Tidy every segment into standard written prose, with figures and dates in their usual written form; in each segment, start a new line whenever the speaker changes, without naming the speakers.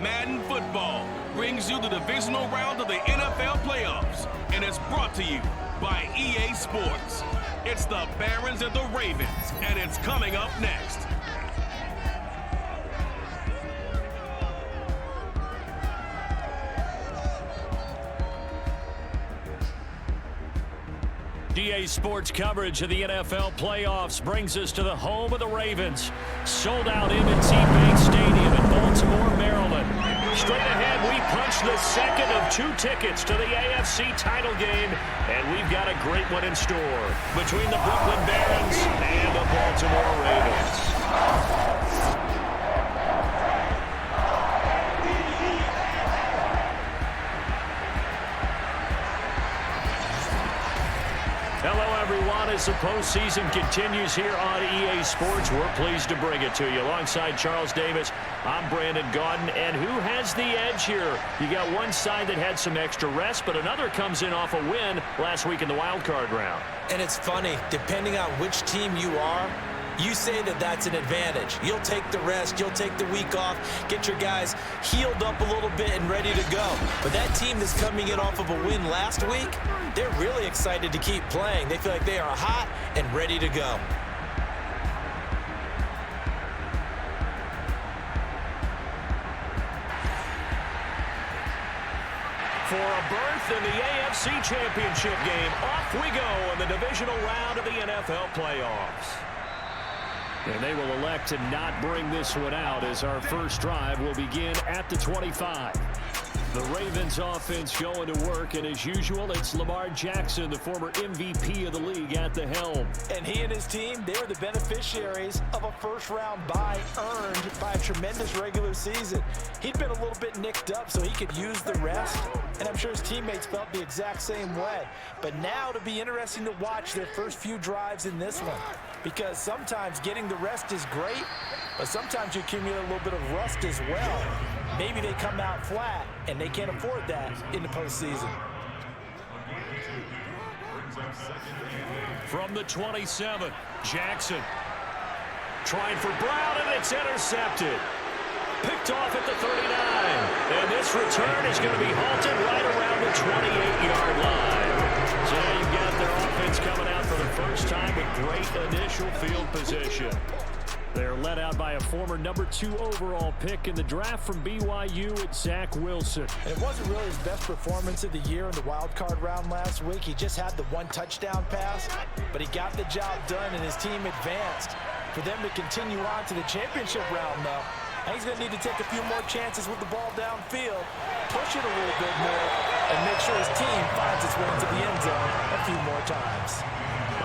Madden Football brings you the divisional round of the NFL playoffs, and it's brought to you by EA Sports. It's the Barons and the Ravens, and it's coming up next.
EA Sports coverage of the NFL playoffs brings us to the home of the Ravens. Sold out M&T Bank Stadium in Baltimore, Maryland. Straight ahead, we punch the second of 2 tickets to the AFC title game, and we've got a great one in store between the Brooklyn Barons and the Baltimore Ravens. Hello, everyone. As the postseason continues here on EA Sports, we're pleased to bring it to you. Alongside Charles Davis, I'm Brandon Gaudin. And who has the edge here? You got one side that had some extra rest, but another comes in off a win last week in the wild card round.
And it's funny, depending on which team you are, you say that that's an advantage. You'll take the rest, you'll take the week off, get your guys healed up a little bit and ready to go. But that team that's coming in off of a win last week, they're really excited to keep playing. They feel like they are hot and ready to go.
For a berth in the AFC Championship game, off we go in the divisional round of the NFL playoffs. And they will elect to not bring this one out as our first drive will begin at the 25. The Ravens offense going to work, and as usual, it's Lamar Jackson, the former MVP of the league, at the helm.
And he and his team, they were the beneficiaries of a first-round bye earned by a tremendous regular season. He'd been a little bit nicked up, so he could use the rest, and I'm sure his teammates felt the exact same way. But now it'll be interesting to watch their first few drives in this one, because sometimes getting the rest is great, but sometimes you accumulate a little bit of rust as well. Maybe they come out flat, and they can't afford that in the postseason.
From the 27, Jackson trying for Brown, and it's intercepted. Picked off at the 39. And this return is going to be halted right around the 28-yard line. So now you've got their offense coming out for the first time with great initial field position. They're led out by a former number 2 overall pick in the draft from BYU at Zach Wilson.
And it wasn't really his best performance of the year in the wild card round last week. He just had the 1 touchdown pass, but he got the job done and his team advanced. For them to continue on to the championship round, though, and he's going to need to take a few more chances with the ball downfield, push it a little bit more, and make sure his team finds its way into the end zone a few more times.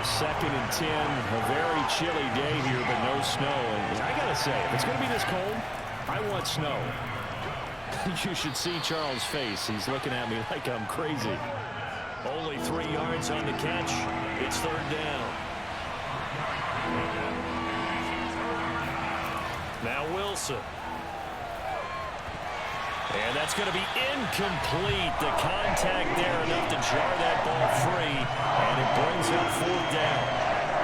2nd and 10, a very chilly day here, but no snow. And I got to say, if it's going to be this cold, I want snow. You should see Charles' face. He's looking at me like I'm crazy. Only 3 yards on the catch. It's 3rd down. Now Wilson. And that's going to be incomplete. The contact there enough to jar that ball free, and it brings up 4th down.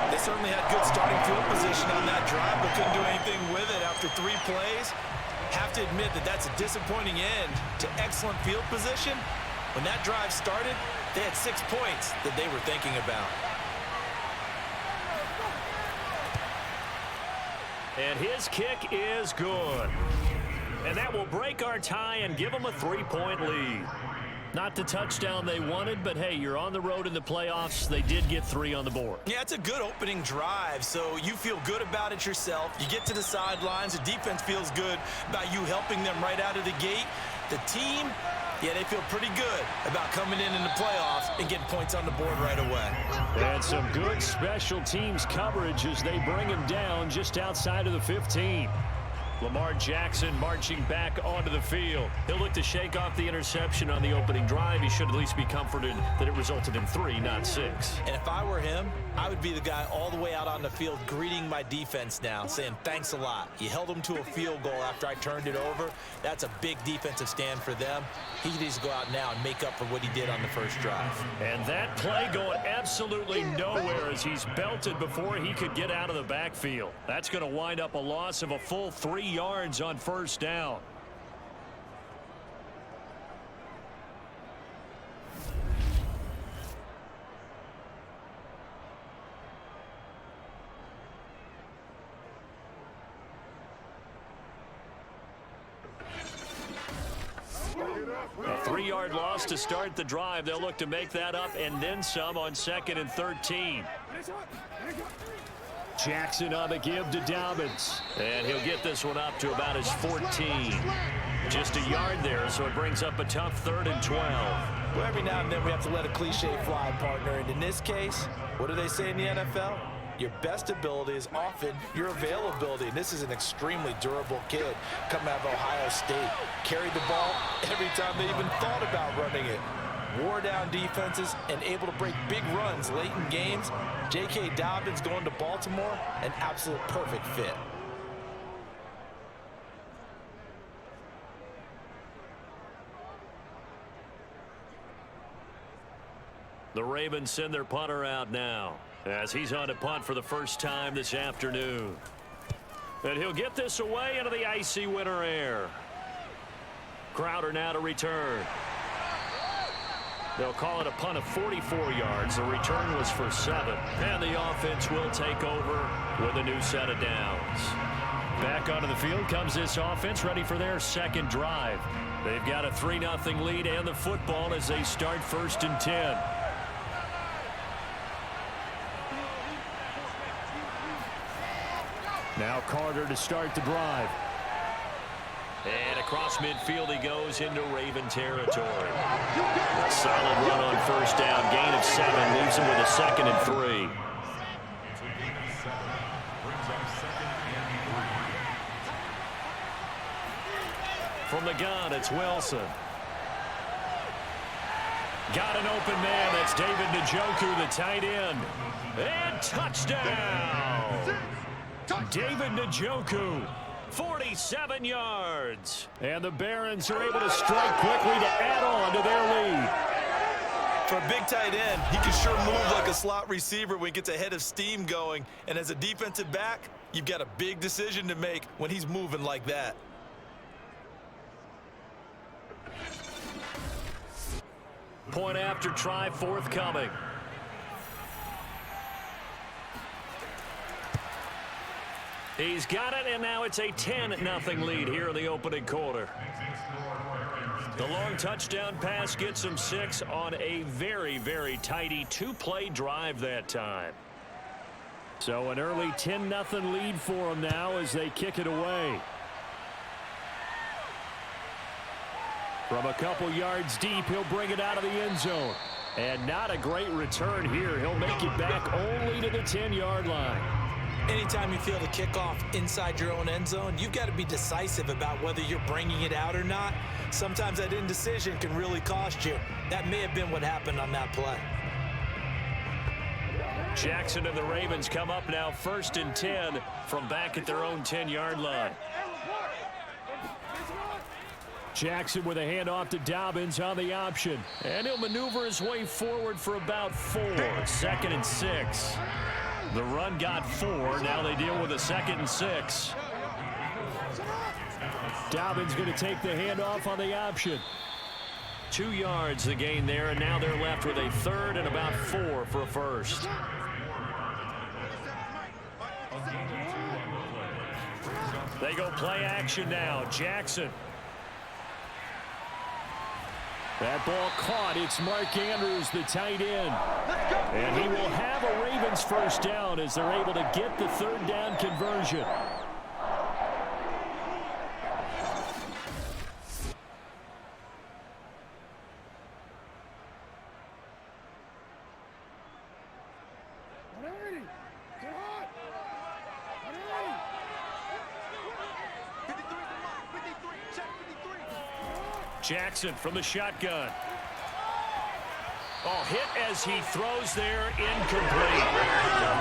They certainly had good starting field position on that drive, but couldn't do anything with it after 3 plays. Have to admit that that's a disappointing end to excellent field position. When that drive started, they had 6 points that they were thinking about.
And his kick is good. And that will break our tie and give them a 3-point lead. Not the touchdown they wanted, but hey, you're on the road in the playoffs. They did get 3 on the board.
Yeah, it's a good opening drive, so you feel good about it yourself. You get to the sidelines. The defense feels good about you helping them right out of the gate. The team, yeah, they feel pretty good about coming in the playoffs and getting points on the board right away.
And some good special teams coverage as they bring him down just outside of the 15. Lamar Jackson marching back onto the field. He'll look to shake off the interception on the opening drive. He should at least be comforted that it resulted in 3, not 6.
And if I were him, I would be the guy all the way out on the field greeting my defense now, saying thanks a lot. You held them to a field goal after I turned it over. That's a big defensive stand for them. He needs to go out now and make up for what he did on the first drive.
And that play going absolutely nowhere as he's belted before he could get out of the backfield. That's going to wind up a loss of a full 3 yards on first down. 3-yard loss to start the drive. They'll look to make that up and then some on 2nd and 13. Jackson on the give to Dobbins. And he'll get this one up to about his 14. Just a yard there, so it brings up a tough 3rd and 12.
Well, every now and then we have to let a cliche fly, partner. And in this case, what do they say in the NFL? Your best ability is often your availability. And this is an extremely durable kid coming out of Ohio State. Carried the ball every time they even thought about running it. Wore down defenses and able to break big runs late in games. J.K. Dobbins going to Baltimore, an absolute perfect fit.
The Ravens send their punter out now as he's on to punt for the first time this afternoon. And he'll get this away into the icy winter air. Crowder now to return. They'll call it a punt of 44 yards. The return was for 7. And the offense will take over with a new set of downs. Back onto the field comes this offense, ready for their second drive. They've got a 3-0 lead and the football as they start 1st and 10. Now Carter to start the drive. And across midfield he goes into Raven territory. Solid run on 1st down. Gain of 7 leaves him with a 2nd and 3. From the gun, it's Wilson. Got an open man. That's David Njoku, the tight end. And touchdown! David Njoku, 47 yards. And the Barons are able to strike quickly to add on to their lead.
For a big tight end, he can sure move like a slot receiver when he gets a head of steam going. And as a defensive back, you've got a big decision to make when he's moving like that.
Point after try forthcoming. He's got it, and now it's a 10-0 lead here in the opening quarter. The long touchdown pass gets him 6 on a very, very tidy 2-play drive that time. So an early 10-0 lead for them now as they kick it away. From a couple yards deep, he'll bring it out of the end zone. And not a great return here. He'll make it back only to the 10-yard line.
Anytime you feel the kickoff inside your own end zone, you've got to be decisive about whether you're bringing it out or not. Sometimes that indecision can really cost you. That may have been what happened on that play.
Jackson and the Ravens come up now 1st and 10 from back at their own 10-yard line. Jackson with a handoff to Dobbins on the option. And he'll maneuver his way forward for about 4. 2nd and 6. The run got 4. Now they deal with a 2nd and 6. Dobbins going to take the handoff on the option. 2 yards the gain there, and now they're left with a 3rd and about 4 for a first. They go play action now. Jackson. That ball caught. It's Mark Andrews, the tight end. And he will have a Ravens first down as they're able to get the 3rd down conversion. Jackson from the shotgun. Oh, hit as he throws there, incomplete.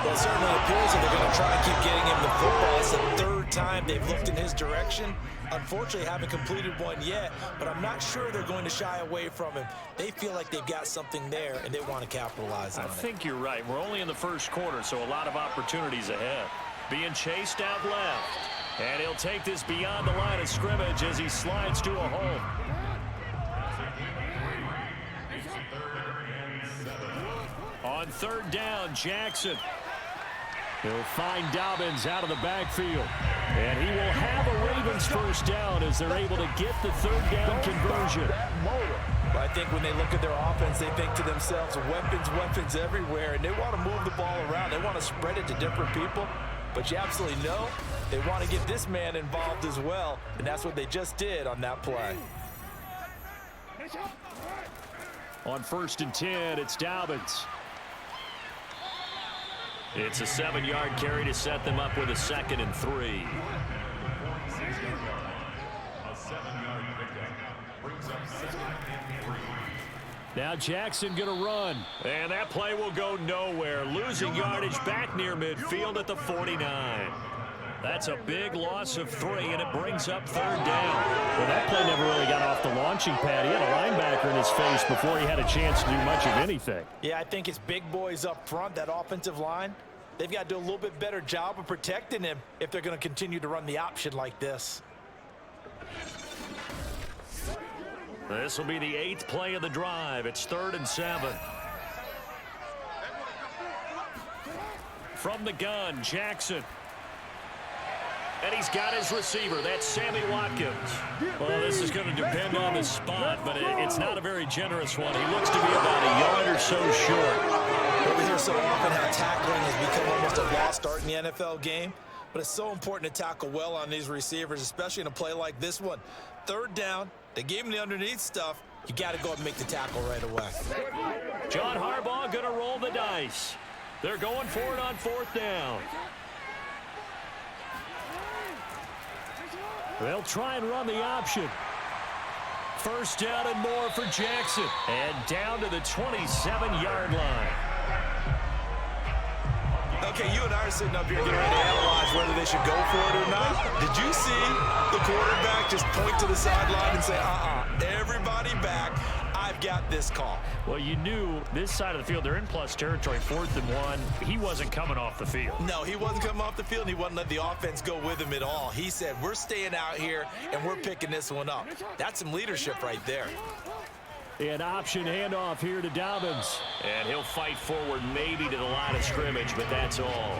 Well, it certainly appears that they're going to try and keep getting him the football. It's the 3rd time they've looked in his direction. Unfortunately, haven't completed one yet, but I'm not sure they're going to shy away from him. They feel like they've got something there, and they want to capitalize on it.
I think you're right. We're only in the 1st quarter, so a lot of opportunities ahead. Being chased out left. And he'll take this beyond the line of scrimmage as he slides to a hole. On 3rd down, Jackson. He'll find Dobbins out of the backfield. And he will have a Ravens first down as they're able to get the 3rd down conversion.
Well, I think when they look at their offense, they think to themselves, weapons, weapons everywhere, and they want to move the ball around. They want to spread it to different people, but you absolutely know they want to get this man involved as well, and that's what they just did on that play.
On 1st and 10, it's Dobbins. It's a 7-yard carry to set them up with a 2nd and 3. Now Jackson going to run. And that play will go nowhere. Losing yardage back near midfield at the 49. That's a big loss of 3, and it brings up 3rd down.
Well, that play never really got off the launching pad. He had a linebacker in his face before he had a chance to do much of anything.
Yeah, I think it's big boys up front, that offensive line. They've got to do a little bit better job of protecting him if they're going to continue to run the option like this.
This will be the 8th play of the drive. It's 3rd and 7. From the gun, Jackson. And he's got his receiver. That's Sammy Watkins. Well, this is going to depend on the spot, but it's not a very generous one. He looks to be about a yard or so short.
We hear so often how tackling has become almost a lost art in the NFL game, but it's so important to tackle well on these receivers, especially in a play like this one. 3rd down, they gave him the underneath stuff. You got to go and make the tackle right away.
John Harbaugh going to roll the dice. They're going for it on 4th down. They'll try and run the option. 1st down and more for Jackson. And down to the 27-yard line.
Okay, you and I are sitting up here getting ready to analyze whether they should go for it or not. Did you see the quarterback just point to the sideline and say, everybody back, I've got this call?
Well, you knew this side of the field, they're in plus territory, 4th and 1. He wasn't coming off the field.
No, he wasn't coming off the field, and he wasn't letting the offense go with him at all. He said, we're staying out here, and we're picking this one up. That's some leadership right there.
An option handoff here to Dobbins.
And he'll fight forward maybe to the line of scrimmage, but that's all.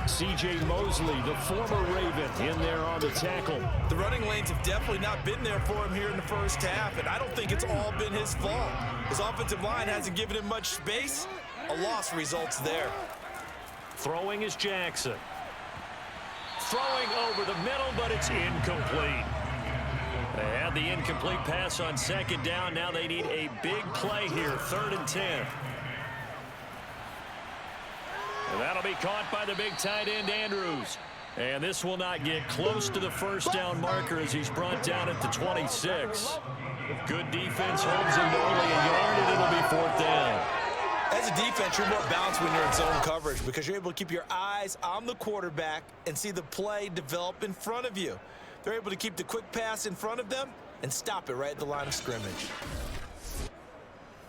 C.J. Mosley, the former Raven, in there on the tackle.
The running lanes have definitely not been there for him here in the first half, and I don't think it's all been his fault. His offensive line hasn't given him much space. A loss results there.
Throwing is Jackson. Throwing over the middle, but it's incomplete. They had the incomplete pass on 2nd down. Now they need a big play here, 3rd and 10. And that'll be caught by the big tight end, Andrews. And this will not get close to the 1st down marker as he's brought down at the 26. Good defense holds him to only a yard, and it'll be 4th down.
As a defense, you're more balanced when you're in zone coverage because you're able to keep your eyes on the quarterback and see the play develop in front of you. They're able to keep the quick pass in front of them and stop it right at the line of scrimmage.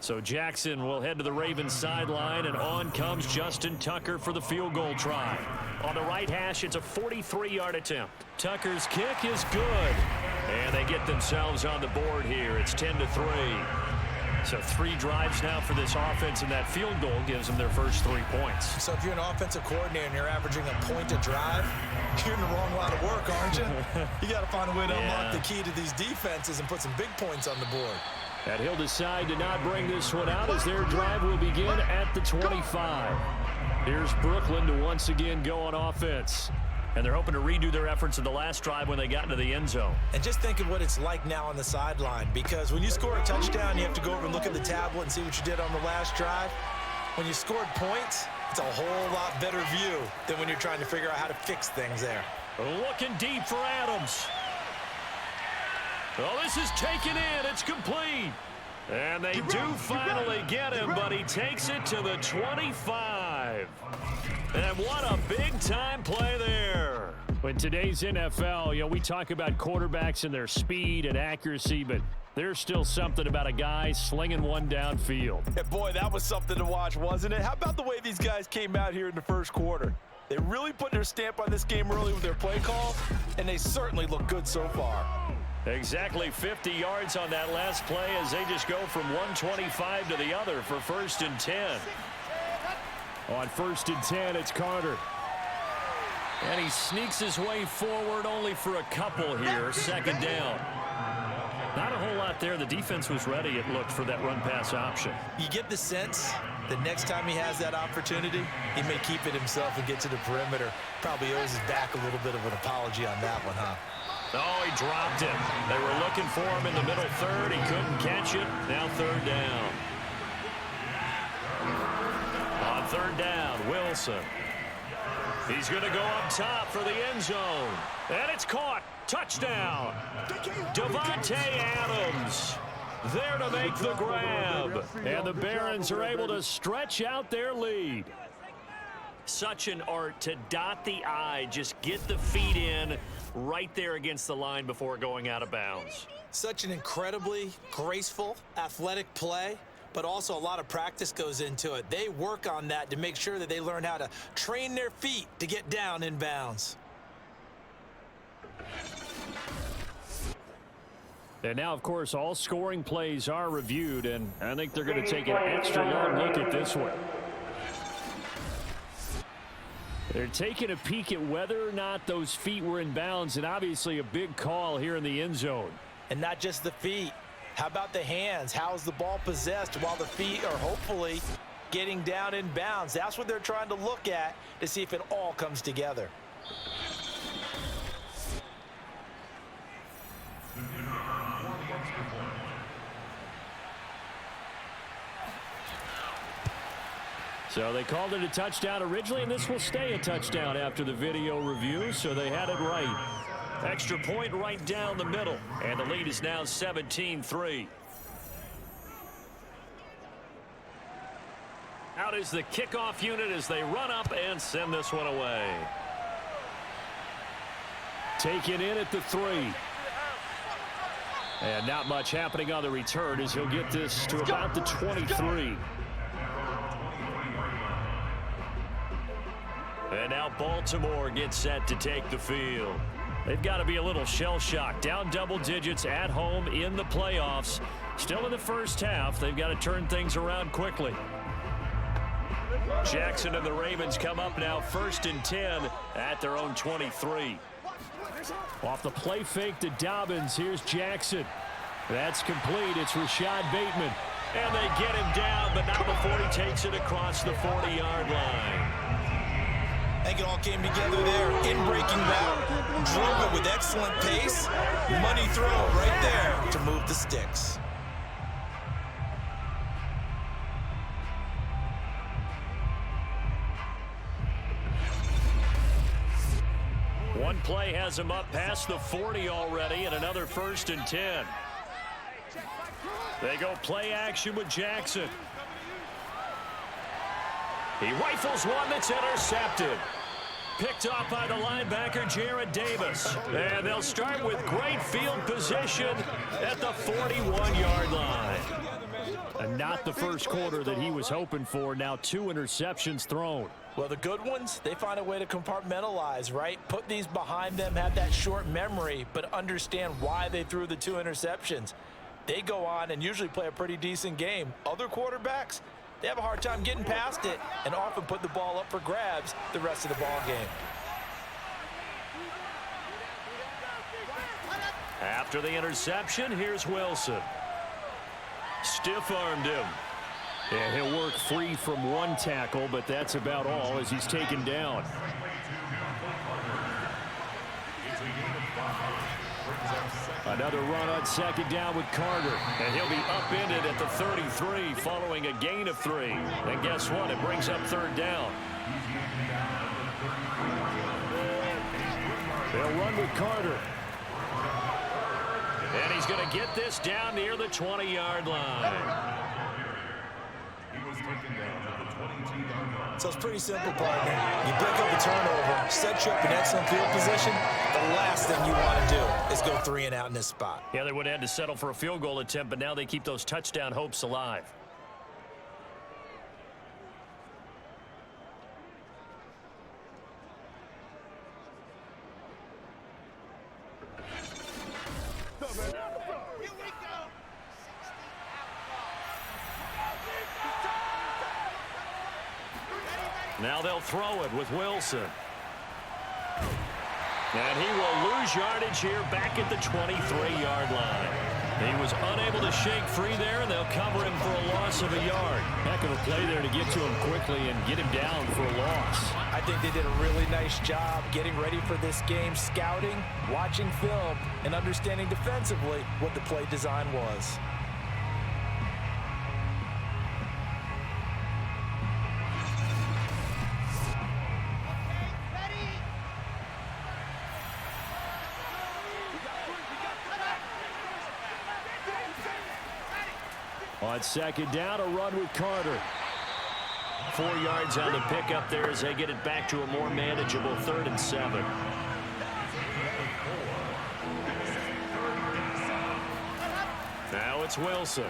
So Jackson will head to the Ravens sideline, and on comes Justin Tucker for the field goal try.
On the right hash, it's a 43-yard attempt. Tucker's kick is good. And they get themselves on the board here. It's 10-3.
So 3 drives now for this offense, and that field goal gives them their first 3 points.
So if you're an offensive coordinator and you're averaging a point a drive, you're in the wrong line of work, aren't you? You got to find a way to unlock the key to these defenses and put some big points on the board.
And he'll decide to not bring this one out as their drive will begin at the 25. Here's Brooklyn to once again go on offense.
And they're hoping to redo their efforts in the last drive when they got into the end zone.
And just think of what it's like now on the sideline, because when you score a touchdown, you have to go over and look at the tablet and see what you did on the last drive. When you scored points, it's a whole lot better view than when you're trying to figure out how to fix things there.
Looking deep for Adams. Oh, this is taken in. It's complete. And they do finally get him, but he takes it to the 25. And what a big-time play there.
In today's NFL, we talk about quarterbacks and their speed and accuracy, but there's still something about a guy slinging one downfield.
Yeah, boy, that was something to watch, wasn't it? How about the way these guys came out here in the first quarter? They really put their stamp on this game early with their play calls, and they certainly look good so far.
Exactly 50 yards on that last play as they just go from 125 to the other for 1st and 10.
On 1st and 10, it's Carter.
And he sneaks his way forward only for a couple here. 2nd down.
Not a whole lot thought there the defense was ready, it looked, for that run-pass option.
You get the sense that next time he has that opportunity, he may keep it himself and get to the perimeter. Probably owes his back a little bit of an apology on that one, huh?
Oh, he dropped it. They were looking for him in the middle third. He couldn't catch it. Now third down. On third down, Wilson. He's going to go up top for the end zone. And it's caught. Touchdown. Devontae Adams there to make the grab. And the Barons are able to stretch out their lead. Such an art to dot the I, just get the feet in right there against the line before going out of bounds.
Such an incredibly graceful, athletic play, but also a lot of practice goes into it. They work on that to make sure that they learn how to train their feet to get down in bounds.
And now, of course, all scoring plays are reviewed, and I think they're going to take an extra long look at this one. They're taking a peek at whether or not those feet were in bounds, and obviously a big call here in the end zone.
And not just the feet. How about the hands? How is the ball possessed while the feet are hopefully getting down in bounds? That's what they're trying to look at to see if it all comes together.
So they called it a touchdown originally, and this will stay a touchdown after the video review, so they had it right. Extra point right down the middle, and the lead is now 17-3. Out is the kickoff unit as they run up and send this one away. Taken in at the 3. And not much happening on the return as he'll get this to about the 23. And now Baltimore gets set to take the field. They've got to be a little shell-shocked. Down double digits at home in the playoffs. Still in the first half. They've got to turn things around quickly. Jackson and the Ravens come up now 1st and 10 at their own 23. Off the play fake to Dobbins. Here's Jackson. That's complete. It's Rashad Bateman. And they get him down, but not before he takes it across the 40-yard line.
I think it all came together there. In-breaking route, drove it with excellent pace. Money throw right there to move the sticks.
One play has him up past the 40 already, and another 1st and 10. They go play action with Jackson. He rifles one that's intercepted. Picked off by the linebacker, Jared Davis. And they'll start with great field position at the 41-yard line. And not the first quarter that he was hoping for. Now 2 interceptions thrown.
Well, the good ones, they find a way to compartmentalize, right? Put these behind them, have that short memory, but understand why they threw the 2 interceptions. They go on and usually play a pretty decent game. Other quarterbacks, they have a hard time getting past it and often put the ball up for grabs the rest of the ball game.
After the interception, here's Wilson. Stiff-armed him. Yeah, he'll work free from one tackle, but that's about all as he's taken down. Another run on 2nd down with Carter. And he'll be upended at the 33 following a gain of 3. And guess what? It brings up 3rd down. They'll run with Carter. And he's going to get this down near the 20-yard line.
So it's pretty simple, partner. You break up a turnover, set you up in excellent field position. The last thing you want to do is go 3 and out in this spot.
Yeah, they would have had to settle for a field goal attempt, but now they keep those touchdown hopes alive. Now they'll throw it with Wilson. And he will lose yardage here back at the 23-yard line.
He was unable to shake free there, and they'll cover him for a loss of a yard. Heck of a play there to get to him quickly and get him down for a loss.
I think they did a really nice job getting ready for this game, scouting, watching film, and understanding defensively what the play design was.
On second down, a run with Carter.
4 yards on the pickup there as they get it back to a more manageable 3rd and 7. Now it's Wilson.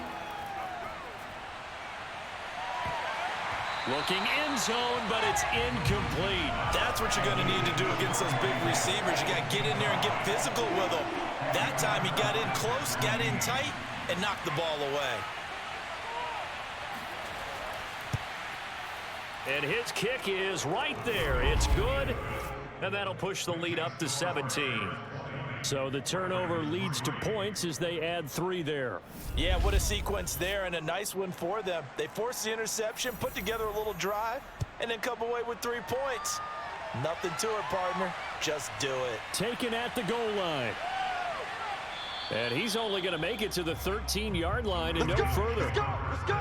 Looking end zone, but it's incomplete.
That's what you're going to need to do against those big receivers. You got to get in there and get physical with them. That time he got in close, got in tight, and knocked the ball away.
And his kick is right there. It's good, and that'll push the lead up to 17.
So the turnover leads to points as they add 3 there.
Yeah, what a sequence there, and a nice one for them. They forced the interception, put together a little drive, and then come away with 3 points. Nothing to it, partner. Just do it.
Taken at the goal line. And he's only going to make it to the 13-yard line and no further.
Let's go.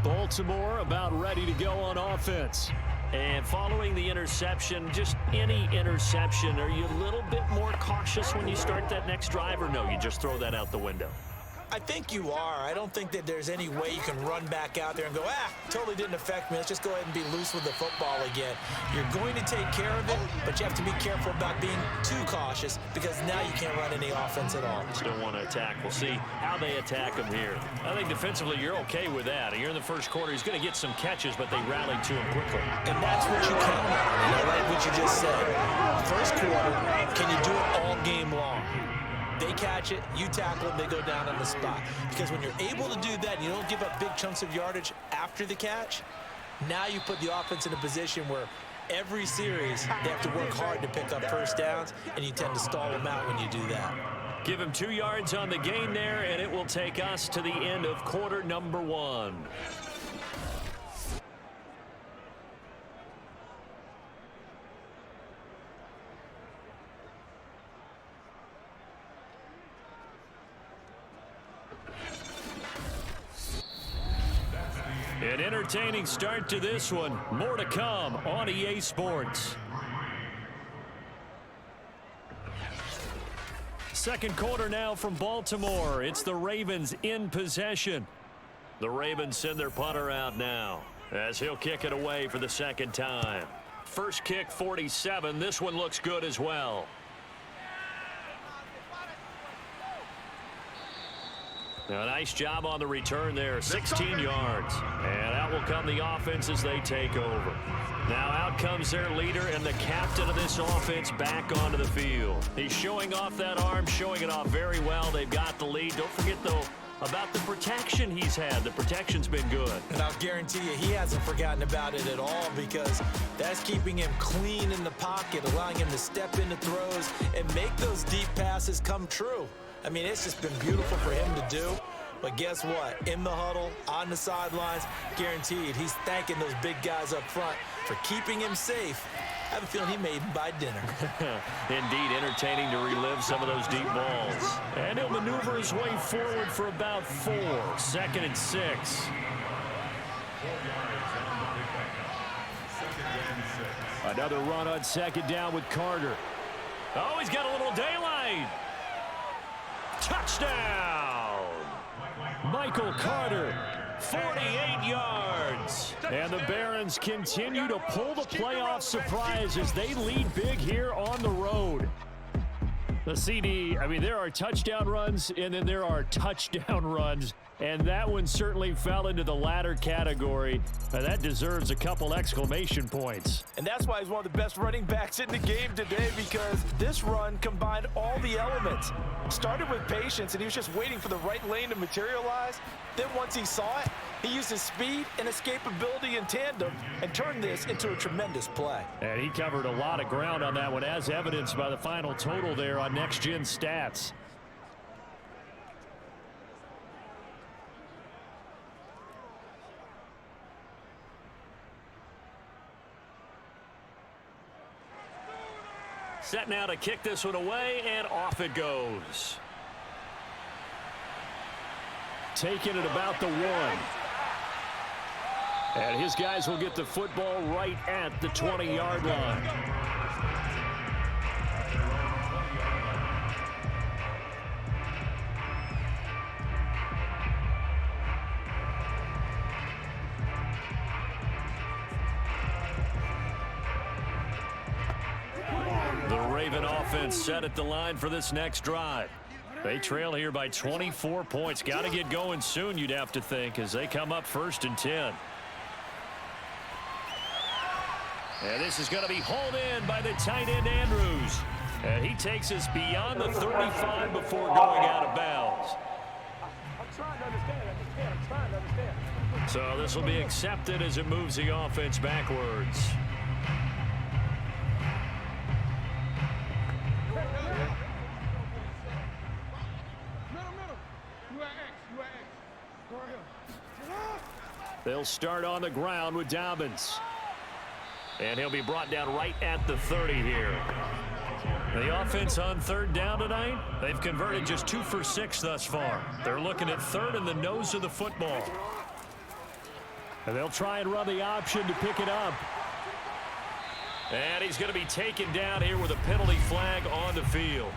Baltimore about ready to go on offense.
And following the interception, just any interception, are you a little bit more cautious when you start that next drive, or no, you just throw that out the window?
I think you are. I don't think that there's any way you can run back out there and go, totally didn't affect me. Let's just go ahead and be loose with the football again. You're going to take care of it, but you have to be careful about being too cautious because now you can't run any offense at all.
Still want to attack. We'll see how they attack him here. I think defensively you're okay with that. You're in the first quarter. He's going to get some catches, but they rallied to him quickly.
And that's what you count on. And I like what you just said. First quarter, can you do it all game long? They catch it, you tackle it, they go down on the spot. Because when you're able to do that, you don't give up big chunks of yardage after the catch, now you put the offense in a position where every series they have to work hard to pick up first downs, and you tend to stall them out when you do that.
Give him 2 yards on the gain there, and it will take us to the end of quarter number 1.
An entertaining start to this one. More to come on EA Sports. Second quarter now from Baltimore. It's the Ravens in possession.
The Ravens send their punter out now as he'll kick it away for the second time. First kick 47. This one looks good as well. A nice job on the return there, 16 yards. And out will come the offense as they take over. Now out comes their leader and the captain of this offense back onto the field. He's showing off that arm, showing it off very well. They've got the lead. Don't forget, though, about the protection he's had. The protection's been good.
And I'll guarantee you he hasn't forgotten about it at all because that's keeping him clean in the pocket, allowing him to step into throws and make those deep passes come true. I mean, it's just been beautiful for him to do. But guess what? In the huddle, on the sidelines, guaranteed he's thanking those big guys up front for keeping him safe. I have a feeling he may even buy dinner.
Indeed, entertaining to relive some of those deep balls.
And he'll maneuver his way forward for about 4. 2nd and 6. Another run on second down with Carter.
Oh, he's got a little daylight. Touchdown!
Michael Carter, 48 yards. And the Barons continue to pull the playoff surprise as they lead big here on the road. The CD, I mean, there are touchdown runs, and then there are touchdown runs. And that one certainly fell into the latter category. That deserves a couple exclamation points.
And that's why he's one of the best running backs in the game today, because this run combined all the elements. Started with patience, and he was just waiting for the right lane to materialize. Then once he saw it, He used his speed and escapability in tandem and turned this into a tremendous play.
And he covered a lot of ground on that one, as evidenced by the final total there on Next Gen Stats.
Set now to kick this one away, and off it goes.
Taking it about the 1. And his guys will get the football right at the 20-yard line.
The Raven offense set at the line for this next drive. They trail here by 24 points. Got to get going soon, you'd have to think, as they come up 1st and 10. And this is going to be hauled in by the tight end, Andrews. And he takes us beyond the 35 before going out of bounds.
I'm trying to understand. I'm trying to understand.
So this will be accepted as it moves the offense backwards.
They'll start on the ground with Dobbins.
And he'll be brought down right at the 30 here. The offense on 3rd down tonight, they've converted just 2 for 6 thus far. They're looking at 3rd in the nose of the football.
And they'll try and run the option to pick it up.
And he's going to be taken down here with a penalty flag on the field.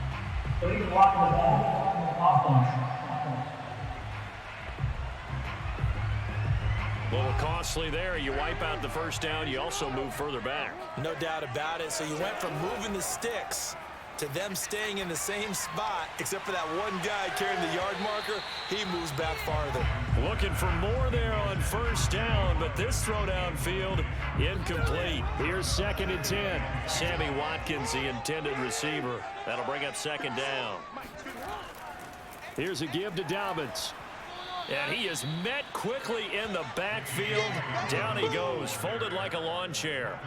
A little costly there. You wipe out the 1st down. You also move further back.
No doubt about it. So you went from moving the sticks to them staying in the same spot, except for that one guy carrying the yard marker. He moves back farther.
Looking for more there on 1st down, but this throw downfield incomplete.
Here's 2nd and 10.
Sammy Watkins, the intended receiver. That'll bring up 2nd down.
Here's a give to Dobbins.
And he is met quickly in the backfield. Down he goes, folded like a lawn chair.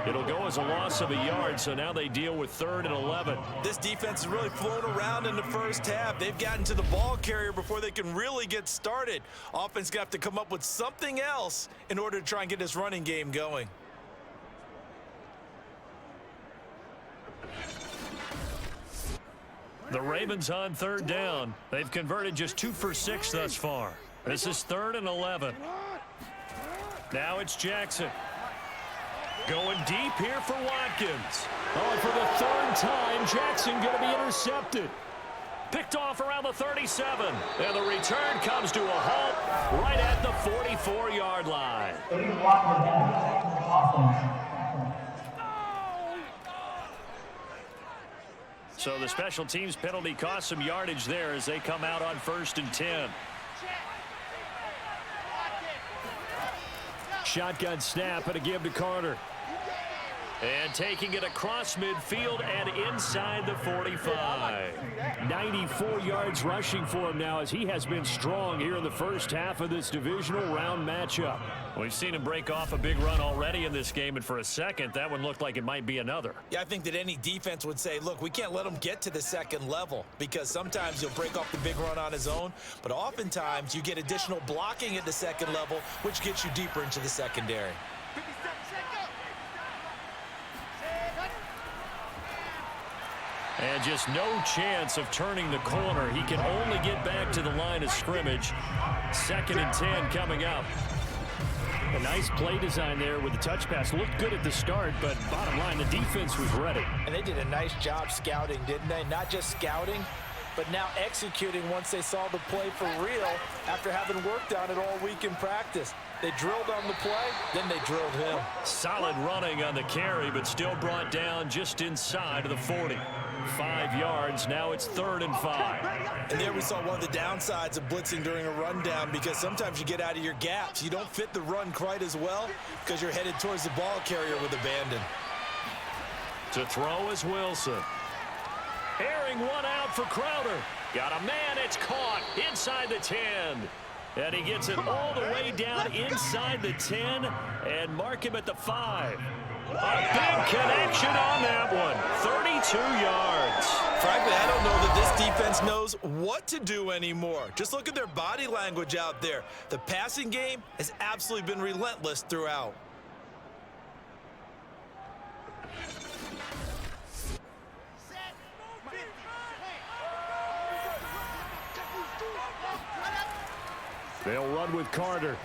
It'll go as a loss of a yard, so now they deal with 3rd and 11.
This defense has really flown around in the 1st half. They've gotten to the ball carrier before they can really get started. Offense got to come up with something else in order to try and get this running game going.
The Ravens on 3rd down. They've converted just 2 for 6 thus far. This is 3rd and 11. Now it's Jackson. Going deep here for Watkins.
Oh, and for the 3rd time, Jackson going to be intercepted.
Picked off around the 37. And the return comes to a halt right at the 44-yard line. So the special teams penalty cost some yardage there as they come out on 1st and 10.
Shotgun snap and a give to Carter.
And taking it across midfield and inside the 45.
94 yards rushing for him now as he has been strong here in the 1st half of this divisional round matchup.
We've seen him break off a big run already in this game, and for a second, that one looked like it might be another.
Yeah, I think that any defense would say, look, we can't let him get to the 2nd level because sometimes he'll break off the big run on his own, but oftentimes you get additional blocking at the 2nd level, which gets you deeper into the secondary.
And just no chance of turning the corner. He can only get back to the line of scrimmage. 2nd and 10 coming up.
A nice play design there with the touch pass. Looked good at the start, but bottom line, the defense was ready.
And they did a nice job scouting, didn't they? Not just scouting, but now executing once they saw the play for real after having worked on it all week in practice. They drilled on the play, then they drilled him.
Solid running on the carry, but still brought down just inside of the 40. 5 yards. Now it's 3rd and 5.
And there we saw one of the downsides of blitzing during a rundown because sometimes you get out of your gaps. You don't fit the run quite as well because you're headed towards the ball carrier with abandon.
To throw is Wilson. Airing one out for Crowder. Got a man. It's caught inside the 10.
And he gets it all the way down inside the 10 and mark him at the 5. A big connection on that one. 32 yards.
Frankly, I don't know that this defense knows what to do anymore. Just look at their body language out there. The passing game has absolutely been relentless throughout.
They'll run with Carter.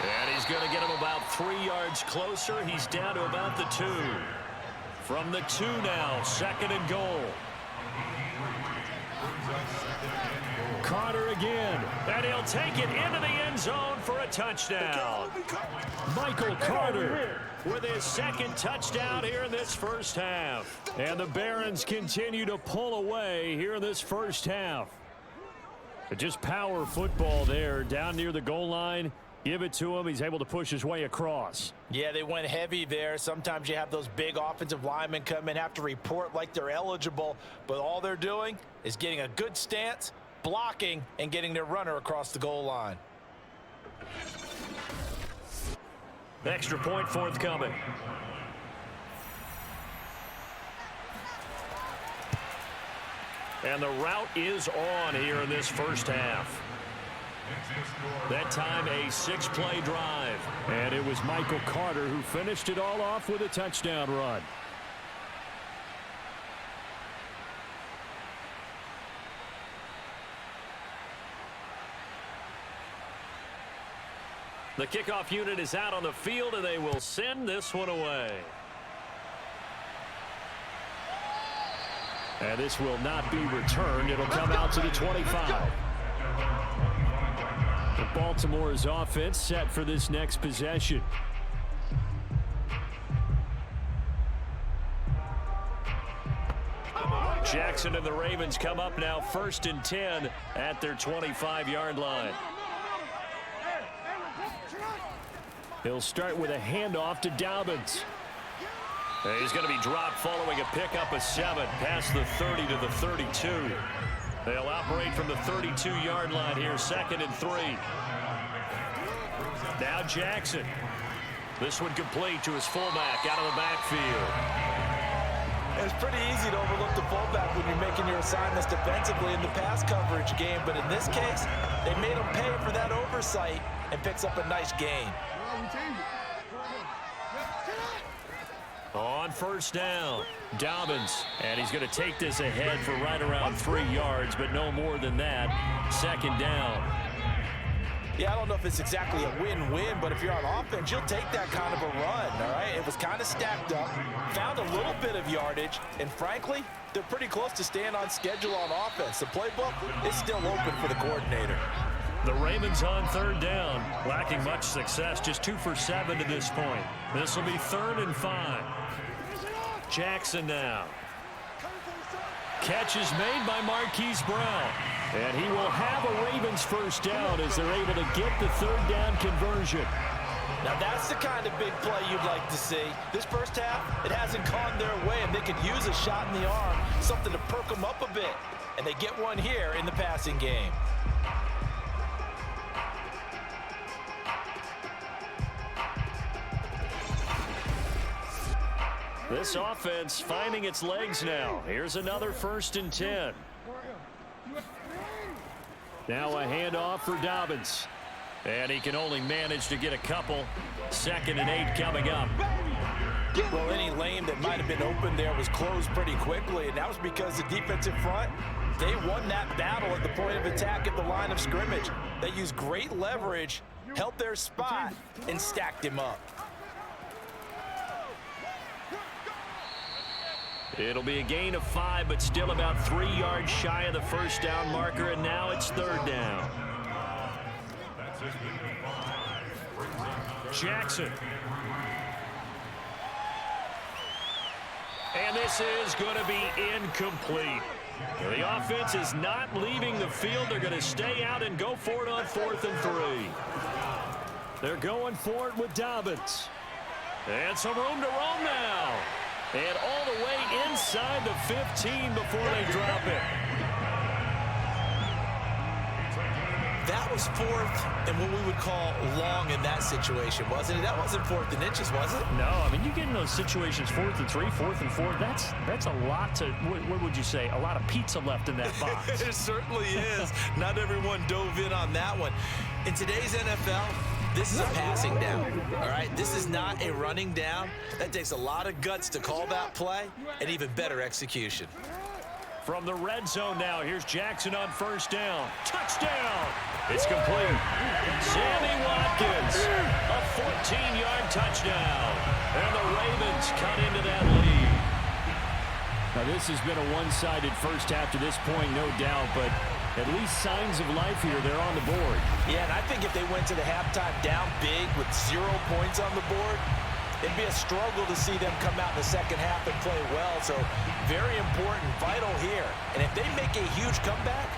And he's going to get him about 3 yards closer. He's down to about the 2. From the 2 now, 2nd and goal. Carter again. And he'll take it into the end zone for a touchdown. Michael Carter with his 2nd touchdown here in this first half. And the Barons continue to pull away here in this first half. But just power football there down near the goal line. Give it to him. He's able to push his way across.
Yeah, they went heavy there. Sometimes you have those big offensive linemen come in, have to report like they're eligible, but all they're doing is getting a good stance, blocking, and getting their runner across the goal line.
Extra point forthcoming. And the route is on here in this first half. That time a 6-play drive. And it was Michael Carter who finished it all off with a touchdown run. The kickoff unit is out on the field, and they will send this one away. And this will not be returned. It'll come out to the 25. Baltimore's offense set for this next possession. Jackson and the Ravens come up now 1st and 10 at their 25-yard line. He'll start with a handoff to Dobbins. And he's going to be dropped following a pickup of 7 past the 30 to the 32. They'll operate from the 32-yard line here, 2nd and 3. Now Jackson. This one complete to his fullback out of the backfield.
It's pretty easy to overlook the fullback when you're making your assignments defensively in the pass coverage game, but in this case, they made him pay for that oversight and picks up a nice gain.
On 1st down, Dobbins, and he's going to take this ahead for right around 3 yards, but no more than that. 2nd down.
Yeah, I don't know if it's exactly a win-win, but if you're on offense, you'll take that kind of a run, all right? It was kind of stacked up, found a little bit of yardage, and frankly, they're pretty close to staying on schedule on offense. The playbook is still open for the coordinator.
The Ravens on 3rd down, lacking much success, just 2 for 7 to this point. This will be 3rd and 5. Jackson now. Catch is made by Marquise Brown. And he will have a Ravens 1st down as they're able to get the 3rd down conversion.
Now that's the kind of big play you'd like to see. This first half, it hasn't gone their way, and they could use a shot in the arm, something to perk them up a bit. And they get one here in the passing game.
This offense finding its legs now. Here's another 1st and 10. Now a handoff for Dobbins. And he can only manage to get a couple. 2nd and 8 coming up.
Well, any lane that might have been open there was closed pretty quickly, and that was because the defensive front, they won that battle at the point of attack at the line of scrimmage. They used great leverage, held their spot, and stacked him up.
It'll be a gain of 5, but still about 3 yards shy of the 1st down marker, and now it's 3rd down. Jackson. And this is going to be incomplete. The offense is not leaving the field. They're going to stay out and go for it on 4th and 3. They're going for it with Dobbins. And some room to roam now. And all the way inside the 15 before they drop it.
That was fourth and what we would call long in that situation, wasn't it? That wasn't 4th and inches, was it?
No, I mean, you get in those situations 4th and 3, 4th and 4. That's a lot to, what would you say, a lot of pizza left in that box.
It certainly is. Not everyone dove in on that one. In today's NFL, this is a passing down, all right? This is not a running down. That takes a lot of guts to call that play and even better execution.
From the red zone now, here's Jackson on 1st down. Touchdown! It's complete. Sammy Watkins, a 14-yard touchdown. And the Ravens cut into that lead. Now, this has been a one-sided first half to this point, no doubt, but at least signs of life here. They're on the board.
Yeah, and I think if they went to the halftime down big with 0 points on the board, it'd be a struggle to see them come out in the second half and play well. So very important, vital here. And if they make a huge comeback,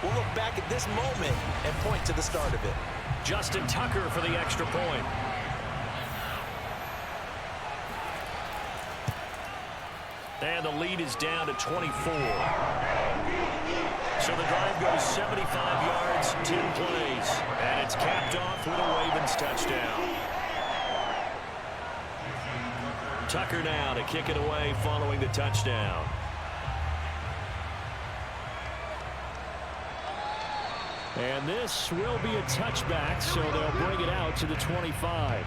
we'll look back at this moment and point to the start of it.
Justin Tucker for the extra point. And the lead is down to 24. So the drive goes 75 yards, 10 plays. And it's capped off with a Ravens touchdown. Tucker now to kick it away following the touchdown. And this will be a touchback, so they'll bring it out to the 25.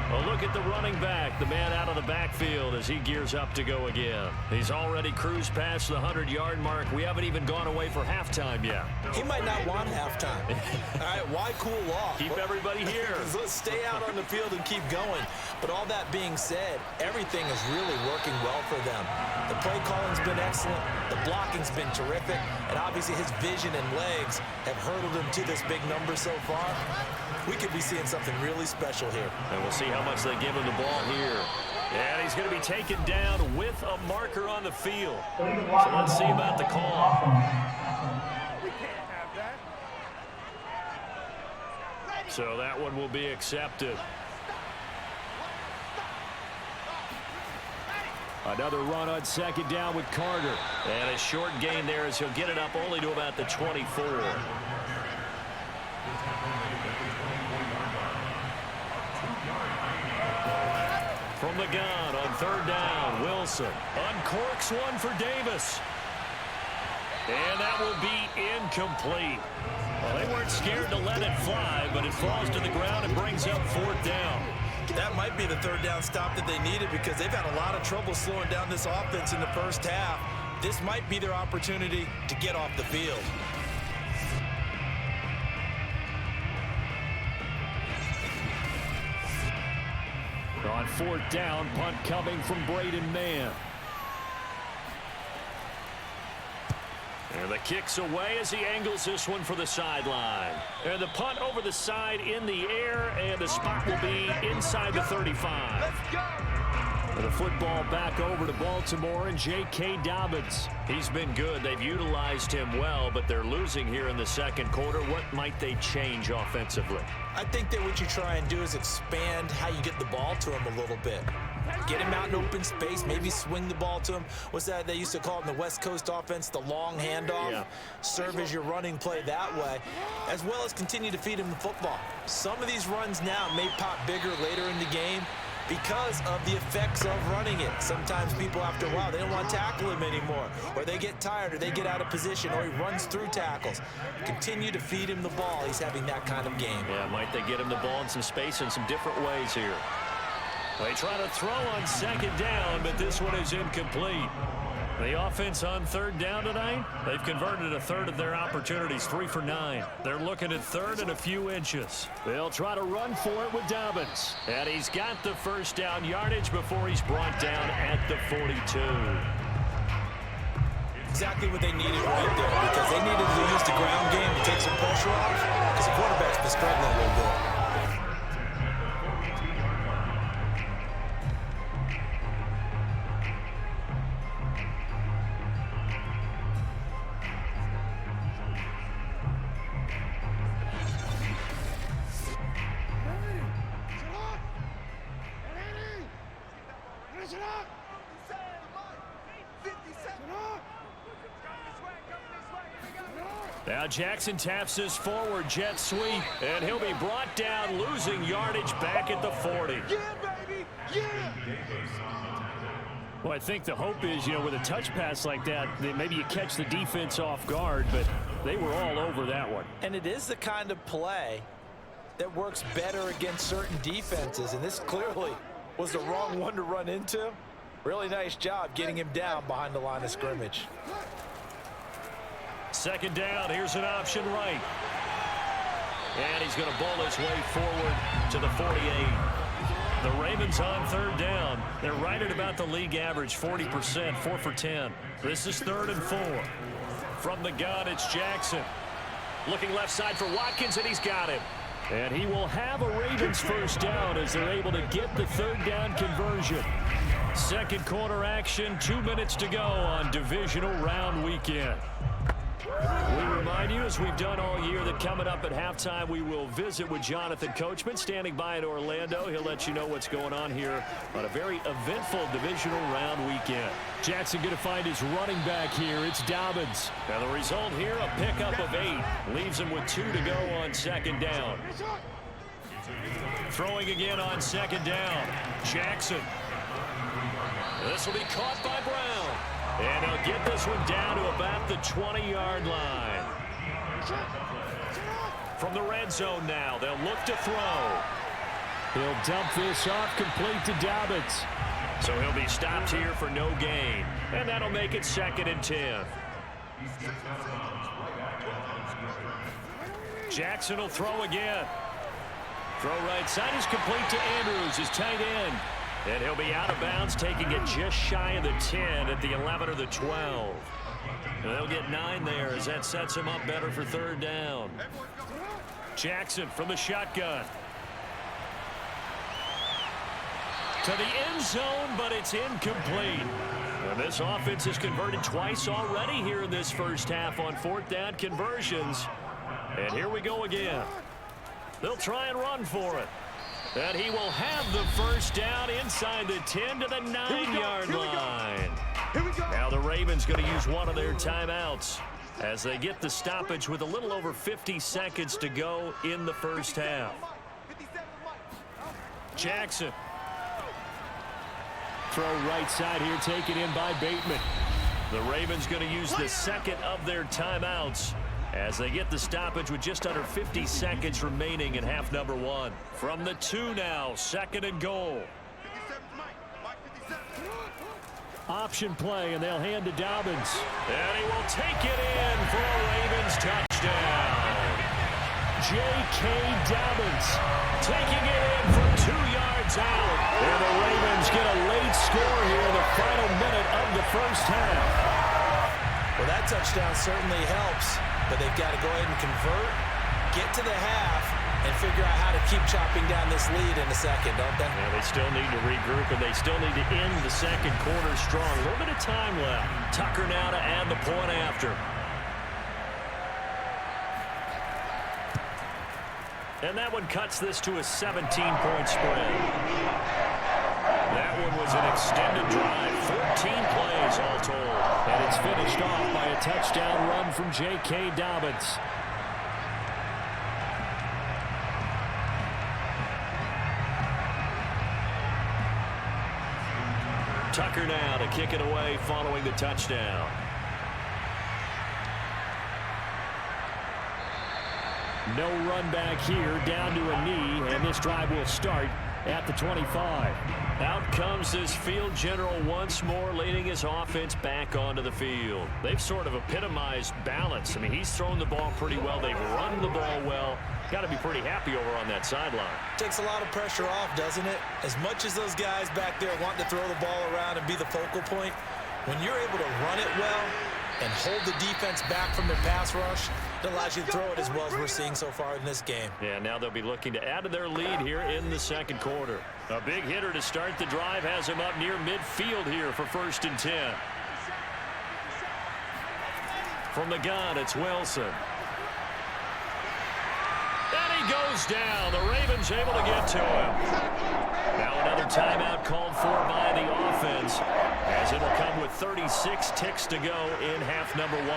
A look at the running back, the man out of the backfield as he gears up to go again. He's already cruised past the 100-yard mark. We haven't even gone away for halftime yet.
He might not want halftime. All right, why cool off?
Keep everybody here.
Let's stay out on the field and keep going. But all that being said, everything is really working well for them. The play calling's been excellent. The blocking's been terrific. And obviously his vision and legs have hurdled him to this big number so far. We could be seeing something really special here.
And we'll see how much they give him the ball here. And he's going to be taken down with a marker on the field. So let's see about the call. So that one will be accepted. Another run on 2nd down with Carter. And a short gain there as he'll get it up only to about the 24. From the gun on 3rd down, Wilson uncorks one for Davis. And that will be incomplete. Well, they weren't scared to let it fly, but it falls to the ground and brings up 4th down.
That might be the 3rd down stop that they needed because they've had a lot of trouble slowing down this offense in the first half. This might be their opportunity to get off the field.
On 4th down, punt coming from Braden Mann. And the kick's away as he angles this one for the sideline. And the punt over the side in the air, and the spot will be inside the 35. Let's go. And the football back over to Baltimore and J.K. Dobbins. He's been good. They've utilized him well, but they're losing here in the second quarter. What might they change offensively?
I think that what you try and do is expand how you get the ball to him a little bit. Get him out in open space, maybe swing the ball to him. What's that they used to call it in the West Coast offense, the long handoff? Yeah. Serve as your running play that way, as well as continue to feed him the football. Some of these runs now may pop bigger later in the game because of the effects of running it. Sometimes people, after a while, they don't want to tackle him anymore, or they get tired, or they get out of position, or he runs through tackles. Continue to feed him the ball. He's having that kind of game.
Yeah, might they get him the ball in some space in some different ways here. They try to throw on 2nd down, but this one is incomplete. The offense on 3rd down tonight, they've converted a third of their opportunities, 3 for 9. They're looking at 3rd and a few inches. They'll try to run for it with Dobbins. And he's got the 1st down yardage before he's brought down at the 42.
Exactly what they needed right there, because they needed to use the ground game to take some pressure off, because the quarterback's been struggling a little bit.
Now Jackson taps his forward jet sweep, and he'll be brought down, losing yardage back at the 40.
Yeah, baby! Yeah!
Well, I think the hope is, with a touch pass like that, that maybe you catch the defense off guard, but they were all over that one.
And it is the kind of play that works better against certain defenses, and this clearly was the wrong one to run into. Really nice job getting him down behind the line of scrimmage.
Second down, here's an option right. And he's going to bowl his way forward to the 48. The Ravens on third down. They're right at about the league average, 40%, 4 for 10. This is 3rd and 4. From the gun, it's Jackson. Looking left side for Watkins, and he's got him. And he will have a Ravens first down as they're able to get the third down conversion. Second quarter action, 2 minutes to go on Divisional Round Weekend. We remind you, as we've done all year, that coming up at halftime, we will visit with Jonathan Coachman, standing by in Orlando. He'll let you know what's going on here on a very eventful Divisional Round Weekend. Jackson going to find his running back here. It's Dobbins. Now the result here, a pickup of 8. Leaves him with 2 to go on second down. Throwing again on second down. Jackson. This will be caught by Brown. And he'll get this one down to about the 20-yard line. From the red zone now, they'll look to throw. He'll dump this off, complete to Dobbins. So he'll be stopped here for no gain. And that'll make it 2nd and 10. Jackson will throw again. Throw right side is complete to Andrews, his tight end. And he'll be out of bounds, taking it just shy of the 10 at the 11 or the 12. And they'll get 9 there as that sets him up better for third down. Jackson from the shotgun. To the end zone, but it's incomplete. And this offense has converted twice already here in this first half on 4th down conversions. And here we go again. They'll try and run for it. And he will have the first down inside the 10 to the 9-yard line. Now the Ravens going to use one of their timeouts as they get the stoppage with a little over 50 seconds to go in the first half. Jackson. Throw right side here, taken in by Bateman. The Ravens going to use the second of their timeouts as they get the stoppage with just under 50 seconds remaining in half number 1. From the 2 now, 2nd and goal. Option play, and they'll hand to Dobbins. And he will take it in for a Ravens touchdown. J.K. Dobbins taking it in from 2 yards out. And the Ravens get a late score here in the final minute of the first half.
Well, that touchdown certainly helps. But they've got to go ahead and convert, get to the half, and figure out how to keep chopping down this lead in the second, don't they?
Yeah, they still need to regroup, and they still need to end the second quarter strong. A little bit of time left. Tucker now to add the point after. And that one cuts this to a 17-point spread. That one was an extended drive, 14 plays all told. And it's finished off by a touchdown run from J.K. Dobbins. Tucker now to kick it away following the touchdown. No run back here, down to a knee, and this drive will start at the 25. Out comes this field general once more, leading his offense back onto the field. They've sort of epitomized balance. I mean, he's thrown the ball pretty well. They've run the ball well. Got to be pretty happy over on that sideline.
Takes a lot of pressure off, doesn't it? As much as those guys back there want to throw the ball around and be the focal point, when you're able to run it well and hold the defense back from their pass rush, it allows you to throw it as well as we're seeing so far in this game.
Yeah, now they'll be looking to add to their lead here in the second quarter. A big hitter to start the drive has him up near midfield here for 1st and 10. From the gun, it's Wilson. And he goes down. The Ravens able to get to him. Now another timeout called for by the offense, as it'll come with 36 ticks to go in half number 1.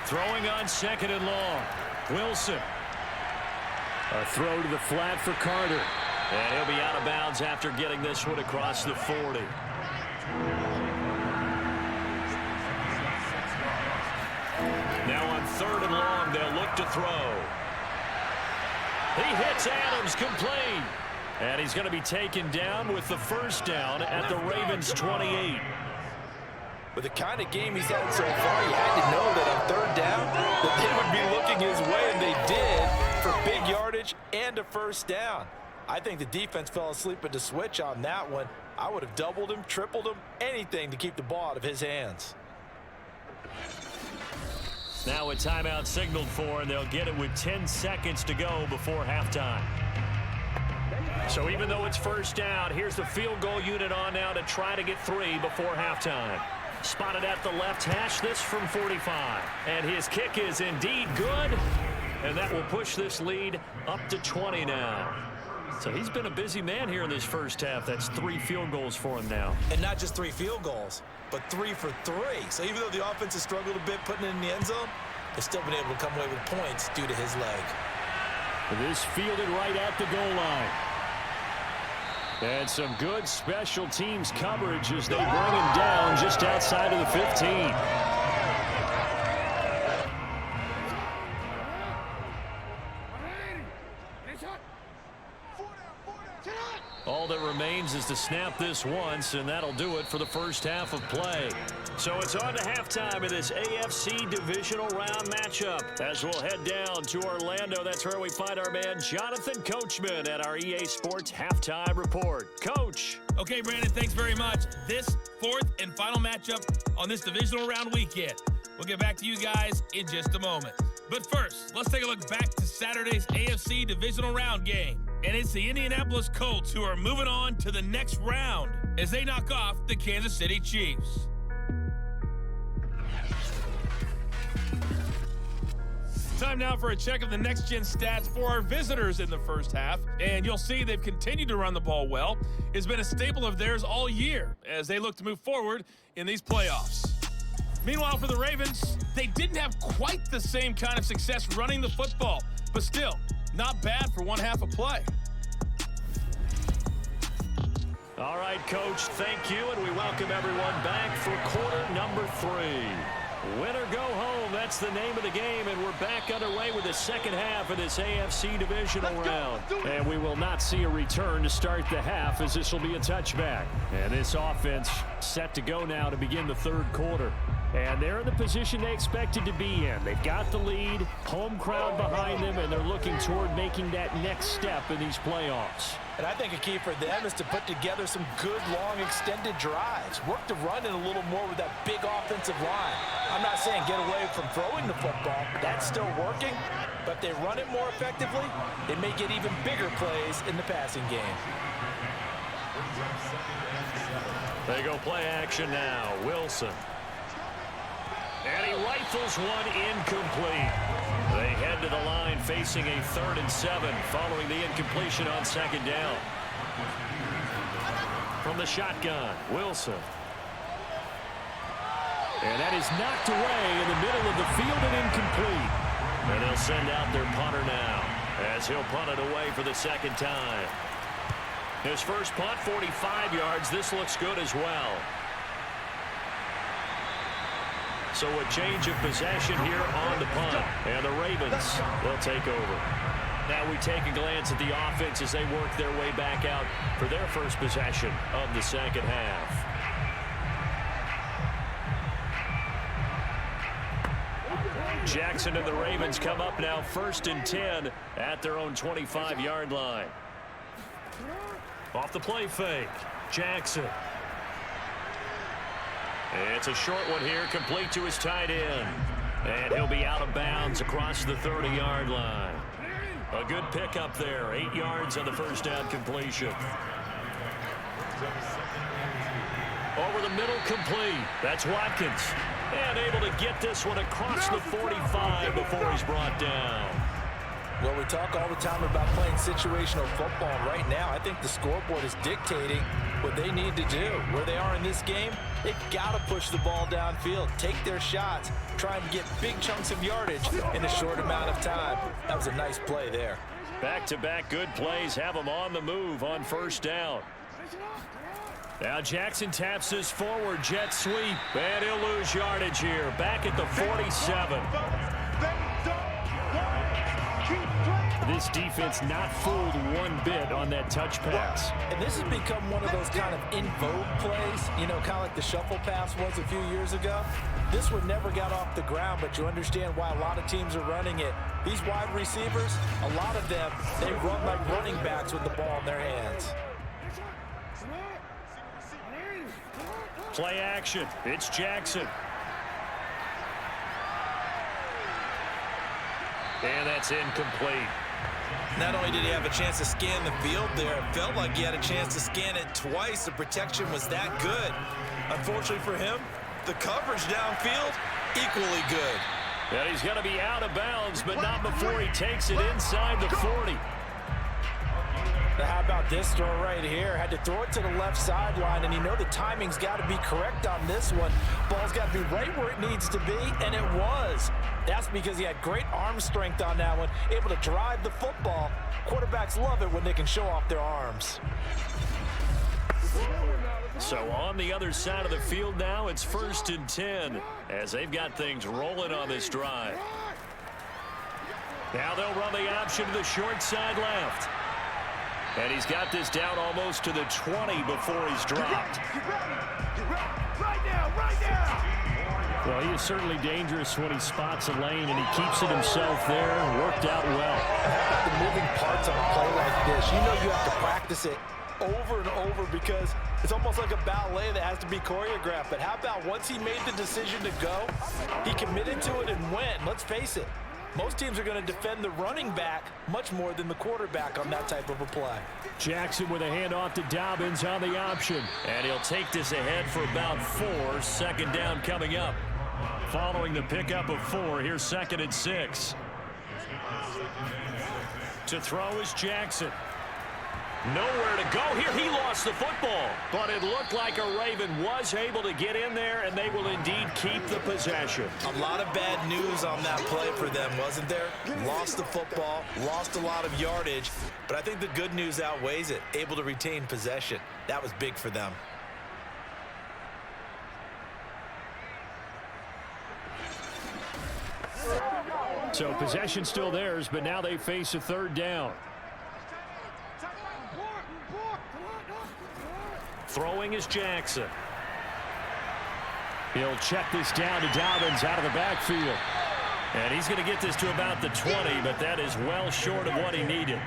Throwing on 2nd and long. Wilson. A throw to the flat for Carter. And he'll be out of bounds after getting this one across the 40. Now on 3rd and long, they'll look to throw. He hits Adams complete. And he's going to be taken down with the first down at the Ravens' 28.
With the kind of game he's had so far, you had to know that on 3rd down that they would be looking his way, and they did, for big yardage and a first down. I think the defense fell asleep at the switch on that one. I would have doubled him, tripled him, anything to keep the ball out of his hands.
Now a timeout signaled for, and they'll get it with 10 seconds to go before halftime. So even though it's first down, here's the field goal unit on now to try to get 3 before halftime. Spotted at the left hash, this from 45. And his kick is indeed good. And that will push this lead up to 20 now. So he's been a busy man here in this first half. That's 3 field goals for him now.
And not just 3 field goals, but 3 for 3. So even though the offense has struggled a bit putting it in the end zone, they've still been able to come away with points due to his leg.
This fielded right at the goal line. And some good special teams coverage as they bring him down just outside of the 15. All that remains is to snap this once, and that'll do it for the first half of play. So it's on to halftime in this AFC Divisional Round matchup. As we'll head down to Orlando, that's where we find our man Jonathan Coachman at our EA Sports Halftime Report. Coach.
Okay, Brandon, thanks very much. This 4th and final matchup on this Divisional Round weekend. We'll get back to you guys in just a moment. But first, let's take a look back to Saturday's AFC Divisional Round game. And it's the Indianapolis Colts who are moving on to the next round as they knock off the Kansas City Chiefs. Time now for a check of the next-gen stats for our visitors in the first half. And you'll see they've continued to run the ball well. It's been a staple of theirs all year as they look to move forward in these playoffs. Meanwhile, for the Ravens, they didn't have quite the same kind of success running the football, but still, not bad for one half of play.
All right, Coach, thank you, and we welcome everyone back for quarter number 3. Win or go home, that's the name of the game, and we're back underway with the second half of this AFC Divisional Round. And we will not see a return to start the half, as this will be a touchback. And this offense set to go now to begin the 3rd quarter. And they're in the position they expected to be in. They've got the lead, home crowd behind them, and they're looking toward making that next step in these playoffs.
And I think a key for them is to put together some good, long, extended drives. Work the run in a little more with that big offensive line. I'm not saying get away from throwing the football. That's still working. But if they run it more effectively, they may get even bigger plays in the passing game.
They go play action now. Wilson. And he rifles one incomplete. They head to the line facing a 3rd and 7 following the incompletion on 2nd down. From the shotgun, Wilson. And that is knocked away in the middle of the field and incomplete. And they'll send out their punter now as he'll punt it away for the 2nd time. His first punt, 45 yards. This looks good as well. So a change of possession here on the punt. And the Ravens will take over. Now we take a glance at the offense as they work their way back out for their first possession of the second half. Jackson and the Ravens come up now 1st and 10 at their own 25-yard line. Off the play fake, Jackson. It's a short one here, complete to his tight end. And he'll be out of bounds across the 30-yard line. A good pickup there, 8 yards on the first down completion. Over the middle, complete. That's Watkins. And able to get this one across the 45 before he's brought down.
Well, we talk all the time about playing situational football. Right now, I think the scoreboard is dictating what they need to do. Where they are in this game, they've got to push the ball downfield, take their shots, try and get big chunks of yardage in a short amount of time. That was a nice play there.
Back-to-back good plays have them on the move on first down. Now Jackson taps his forward jet sweep, and he'll lose yardage here. Back at the 47. This defense not fooled one bit on that touch pass.
And this has become one of those kind of in vogue plays, you know, kind of like the shuffle pass was a few years ago. This one never got off the ground, but you understand why a lot of teams are running it. These wide receivers, a lot of them, they run like running backs with the ball in their hands.
Play action. It's Jackson. And that's incomplete.
Not only did he have a chance to scan the field there, it felt like he had a chance to scan it twice. The protection was that good. Unfortunately for him, the coverage downfield, equally good.
And he's going to be out of bounds, but not before he takes it inside the 40.
Now how about this throw right here? Had to throw it to the left sideline, and you know the timing's got to be correct on this one. Ball's got to be right where it needs to be, and it was. That's because he had great arm strength on that one, able to drive the football. Quarterbacks love it when they can show off their arms.
So on the other side of the field now, it's 1st and 10 as they've got things rolling on this drive. Now they'll run the option to the short side left. And he's got this down almost to the 20 before he's dropped.
Right now.
Well, he is certainly dangerous when he spots a lane, and he keeps it himself there and worked out well.
The moving parts on a play like this, you know you have to practice it over and over because it's almost like a ballet that has to be choreographed. But how about once he made the decision to go, he committed to it and went. Let's face it, most teams are going to defend the running back much more than the quarterback on that type of a play.
Jackson with a handoff to Dobbins on the option. And he'll take this ahead for about 4. 2nd down coming up. Following the pickup of 4, here's 2nd and 6. To throw is Jackson. Nowhere to go here. He lost the football, but it looked like a Raven was able to get in there, and they will indeed keep the possession.
A lot of bad news on that play for them, wasn't there? Lost the football, lost a lot of yardage, but I think the good news outweighs it. Able to retain possession. That was big for them.
So possession still theirs, but now they face a 3rd down. Throwing is Jackson. He'll check this down to Dobbins out of the backfield. And he's going to get this to about the 20, but that is well short of what he needed.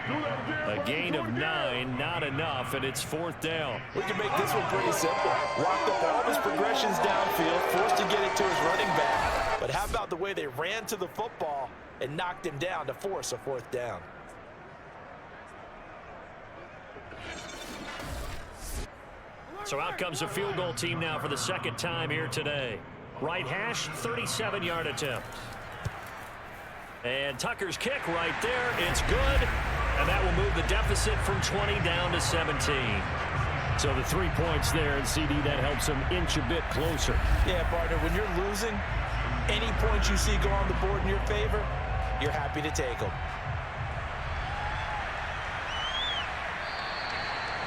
A gain of 9, not enough, and it's 4th down.
We can make this one pretty simple. Locked up all his progressions downfield, forced to get it to his running back. But how about the way they ran to the football and knocked him down to force a 4th down?
So out comes a field goal team now for the 2nd time here today. Right hash, 37-yard attempt. And Tucker's kick right there. It's good. And that will move the deficit from 20 down to 17. So the 3 points there, and CD, that helps them inch a bit closer.
Yeah, partner, when you're losing, any points you see go on the board in your favor, you're happy to take them.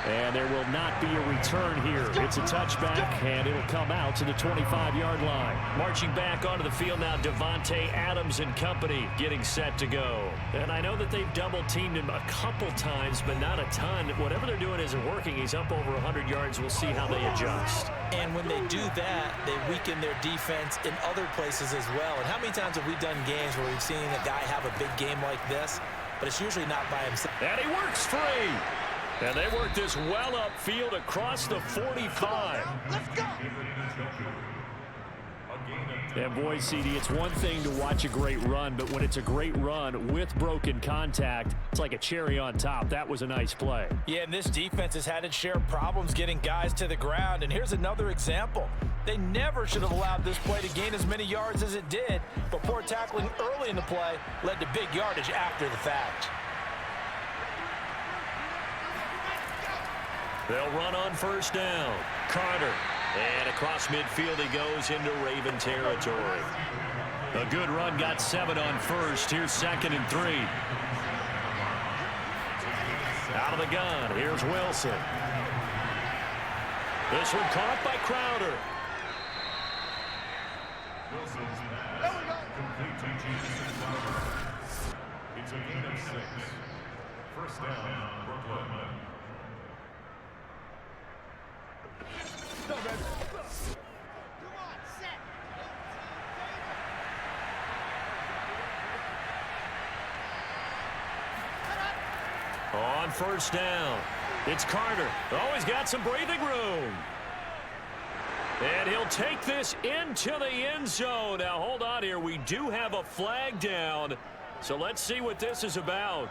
And there will not be a return here. It's a touchback, and it'll come out to the 25-yard line. Marching back onto the field now, Devontae Adams and company getting set to go. And I know that they've double-teamed him a couple times, but not a ton. Whatever they're doing isn't working. He's up over 100 yards. We'll see how they adjust.
And when they do that, they weaken their defense in other places as well. And how many times have we done games where we've seen a guy have a big game like this, but it's usually not by himself.
And he works free. And they work this well upfield across the 45.
Let's go.
And boy, CD, it's one thing to watch a great run, but when it's a great run with broken contact, it's like a cherry on top. That was a nice play.
Yeah, and this defense has had its share of problems getting guys to the ground. And here's another example. They never should have allowed this play to gain as many yards as it did, but poor tackling early in the play led to big yardage after the fact.
They'll run on first down. Carter. And across midfield he goes into Raven territory. A good run, got 7 on first. Here's 2nd and 3. Out of the gun, here's Wilson. This one caught by Crowder.
It's a gain of 6. First down, Brooklyn.
On first down, it's Carter. Oh, he's got some breathing room. And he'll take this into the end zone. Now, hold on here. We do have a flag down. So let's see what this is about.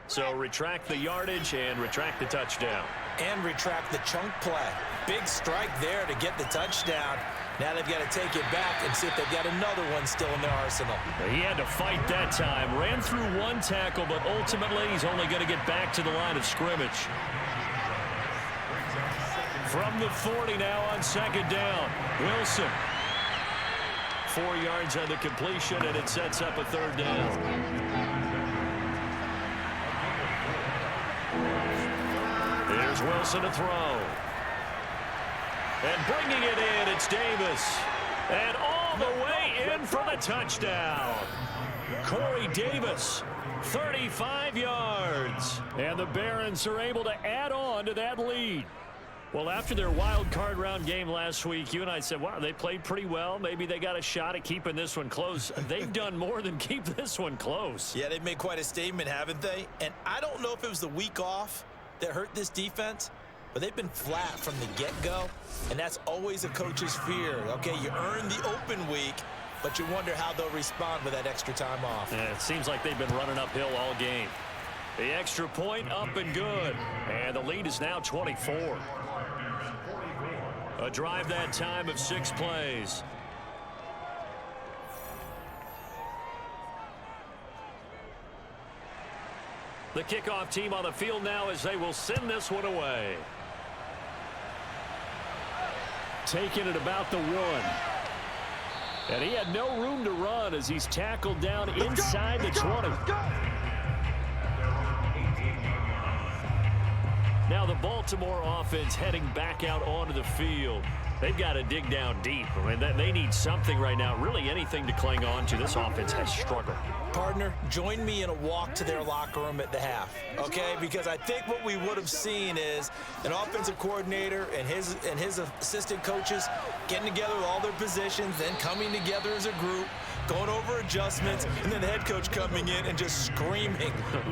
So retract the yardage and retract the touchdown.
And retract the chunk play. Big strike there to get the touchdown. Now they've got to take it back and see if they've got another one still in their arsenal.
He had to fight that time. Ran through one tackle, but ultimately he's only going to get back to the line of scrimmage. From the 40 now on 2nd down. Wilson. 4 yards on the completion, and it sets up a 3rd down. Here's Wilson to throw. And bringing it in, it's Davis. And all the way in for the touchdown. Corey Davis, 35 yards. And the Barons are able to add on to that lead. Well, after their wild card round game last week, you and I said, wow, they played pretty well. Maybe they got a shot at keeping this one close. They've done more than keep this one close.
Yeah, they've made quite a statement, haven't they? And I don't know if it was the week off that hurt this defense, but they've been flat from the get-go, and that's always a coach's fear. Okay, you earn the open week, but you wonder how they'll respond with that extra time off.
Yeah, it seems like they've been running uphill all game. The extra point up and good, and the lead is now 24. A drive that time of 6 plays. The kickoff team on the field now as they will send this one away. Taking it about the 1. And he had no room to run as he's tackled down inside the 20. Now the Baltimore offense heading back out onto the field. They've got to dig down deep. I mean, they need something right now, really anything to cling on to. This offense has struggled.
Partner, join me in a walk to their locker room at the half, okay? Because I think what we would have seen is an offensive coordinator and his assistant coaches getting together with all their positions, then coming together as a group, going over adjustments, and then the head coach coming in and just screaming,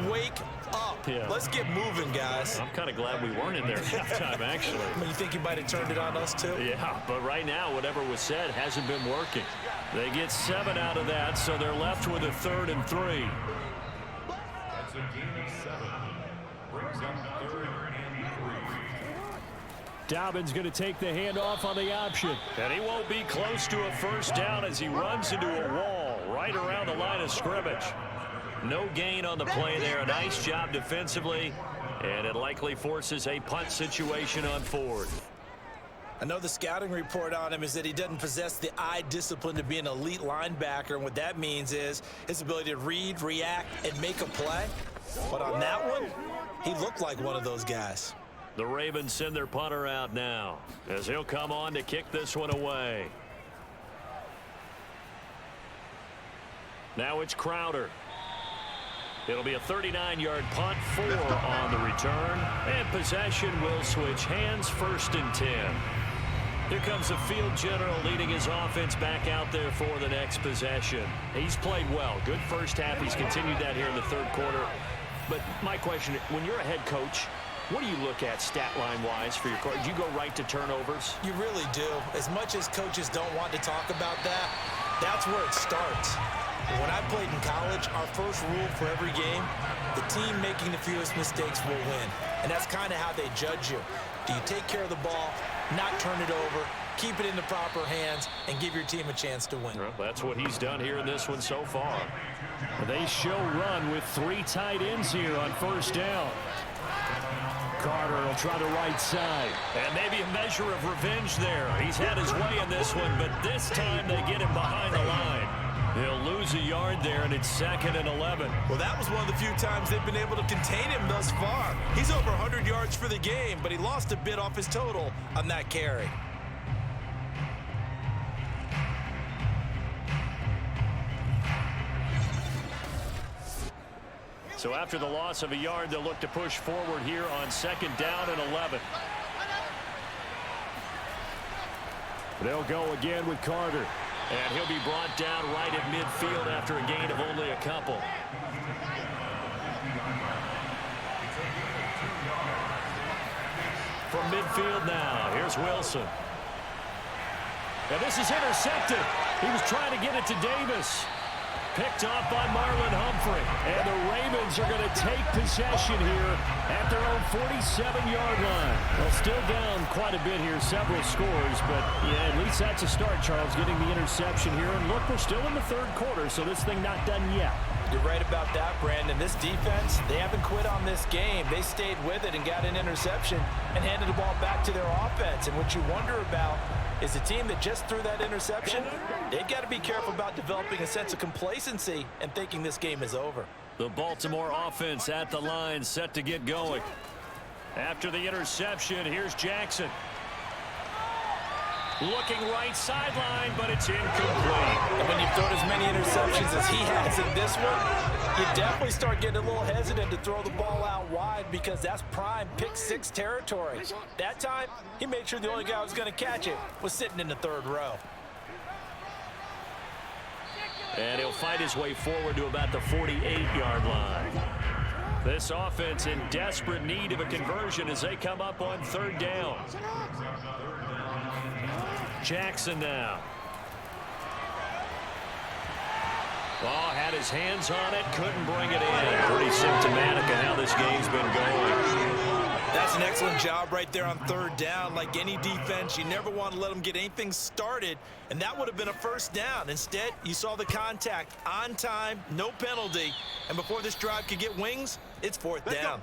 wake up. Yeah. Let's get moving, guys.
I'm kind of glad we weren't in there at halftime, actually.
I mean, you think you might have turned it on us, too?
Yeah, but right now, whatever was said hasn't been working. They get 7 out of that, so they're left with a 3rd and 3.
That's a gain of 7. Brings up 3rd and 3.
Dobbins going to take the handoff on the option. And he won't be close to a first down as he runs into a wall right around the line of scrimmage. No gain on the play there. A nice job defensively, and it likely forces a punt situation on 4th.
I know the scouting report on him is that he doesn't possess the eye discipline to be an elite linebacker, and what that means is his ability to read, react, and make a play. But on that one, he looked like one of those guys.
The Ravens send their punter out now as he'll come on to kick this one away. Now it's Crowder. It'll be a 39-yard punt, 4 on the return, and possession will switch hands, 1st and 10. Here comes the field general leading his offense back out there for the next possession. He's played well. Good first half. He's continued that here in the 3rd quarter. But my question, when you're a head coach, what do you look at stat line-wise for your coach? Do you go right to turnovers?
You really do. As much as coaches don't want to talk about that, that's where it starts. When I played in college, our first rule for every game, the team making the fewest mistakes will win. And that's kind of how they judge you. Do you take care of the ball, not turn it over, keep it in the proper hands, and give your team a chance to win?
Well, that's what he's done here in this one so far. They show run with 3 tight ends here on first down. Carter will try the right side. And maybe a measure of revenge there. He's had his way in this one, but this time they get him behind the line. He'll lose a yard there, and it's 2nd and 11.
Well, that was one of the few times they've been able to contain him thus far. He's over 100 yards for the game, but he lost a bit off his total on that carry.
So after the loss of a yard, they'll look to push forward here on 2nd down and 11. They'll go again with Carter. And he'll be brought down right at midfield after a gain of only a couple. From midfield now, here's Wilson. And this is intercepted. He was trying to get it to Davis. Picked off by Marlon Humphrey. And the Ravens are going to take possession here at their own 47-yard line. Well, still down quite a bit here, several scores, but yeah, at least that's a start, Charles, getting the interception here. And look, we're still in the 3rd quarter, so this thing not done yet.
You're right about that, Brandon. This defense, they haven't quit on this game. They stayed with it and got an interception and handed the ball back to their offense. And what you wonder about is the team that just threw that interception, they've got to be careful about developing a sense of complacency and thinking this game is over.
The Baltimore offense at the line, set to get going. After the interception, here's Jackson. Looking right sideline, but it's incomplete.
And when you've thrown as many interceptions as he has in this one, you definitely start getting a little hesitant to throw the ball out wide because that's prime pick 6 territory. That time, he made sure the only guy who was going to catch it was sitting in the 3rd row.
And he'll fight his way forward to about the 48-yard line. This offense in desperate need of a conversion as they come up on 3rd down. Jackson now. Oh, had his hands on it, couldn't bring it in. Pretty symptomatic of how this game's been going.
That's an excellent job right there on 3rd down. Like any defense, you never want to let them get anything started, and that would have been a 1st down. Instead, you saw the contact on time, no penalty, and before this drive could get wings, it's 4th down.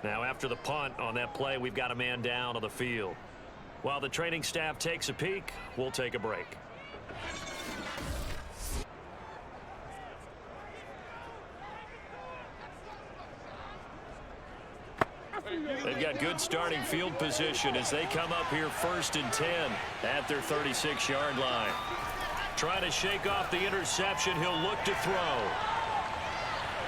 Now after the punt on that play, we've got a man down on the field. While the training staff takes a peek, we'll take a break. They've got good starting field position as they come up here 1st and 10 at their 36-yard line. Trying to shake off the interception, he'll look to throw.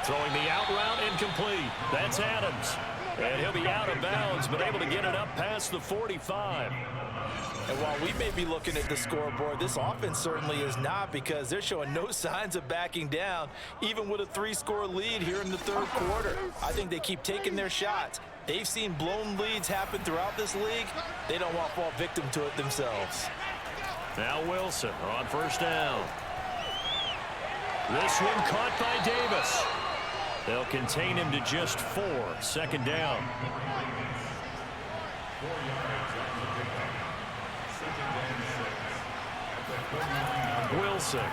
Throwing the out route, incomplete. That's Adams. And he'll be out of bounds, but able to get it up past the 45.
And while we may be looking at the scoreboard, this offense certainly is not, because they're showing no signs of backing down, even with a 3-score lead here in the 3rd quarter. I think they keep taking their shots. They've seen blown leads happen throughout this league. They don't want to fall victim to it themselves.
Now Wilson on 1st down. This one caught by Davis. They'll contain him to just 4. 2nd down. Wilson.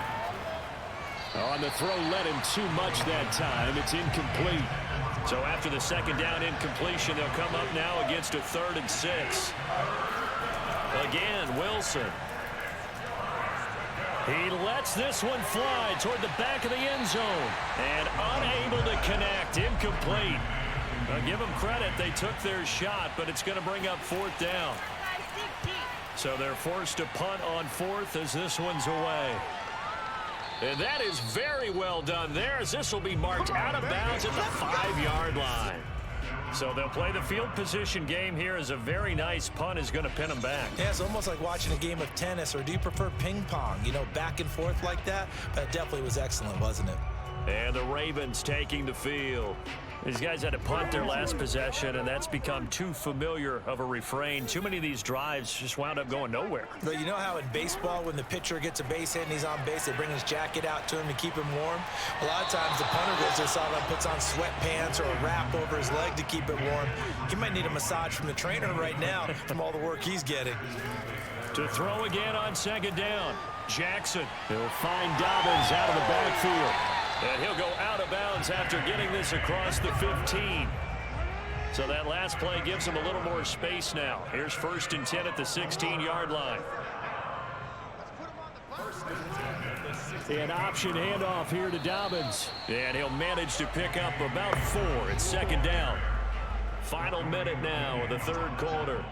On the throw, led him too much that time. It's incomplete. So after the 2nd down incompletion, they'll come up now against a 3rd and 6. Again, Wilson. He lets this one fly toward the back of the end zone. And unable to connect. Incomplete. I'll give them credit. They took their shot, but it's going to bring up 4th down. So they're forced to punt on 4th as this one's away. And that is very well done there, as this will be marked out of bounds at the 5-yard line. So they'll play the field position game here as a very nice punt is going to pin them back.
Yeah, it's almost like watching a game of tennis, or do you prefer ping pong? You know, back and forth like that? That definitely was excellent, wasn't it?
And the Ravens taking the field. These guys had to punt their last possession, and that's become too familiar of a refrain. Too many of these drives just wound up going nowhere.
But you know how in baseball, when the pitcher gets a base hit and he's on base, they bring his jacket out to him to keep him warm? A lot of times the punter goes to the sideline, puts on sweatpants or a wrap over his leg to keep it warm. He might need a massage from the trainer right now from all the work he's getting.
To throw again on second down. Jackson. He'll find Dobbins out of the backfield. And he'll go out of bounds after getting this across the 15. So that last play gives him a little more space now. Here's 1st and 10 at the 16-yard line. An option handoff here to Dobbins. And he'll manage to pick up about 4 at 2nd down. Final minute now of the 3rd quarter.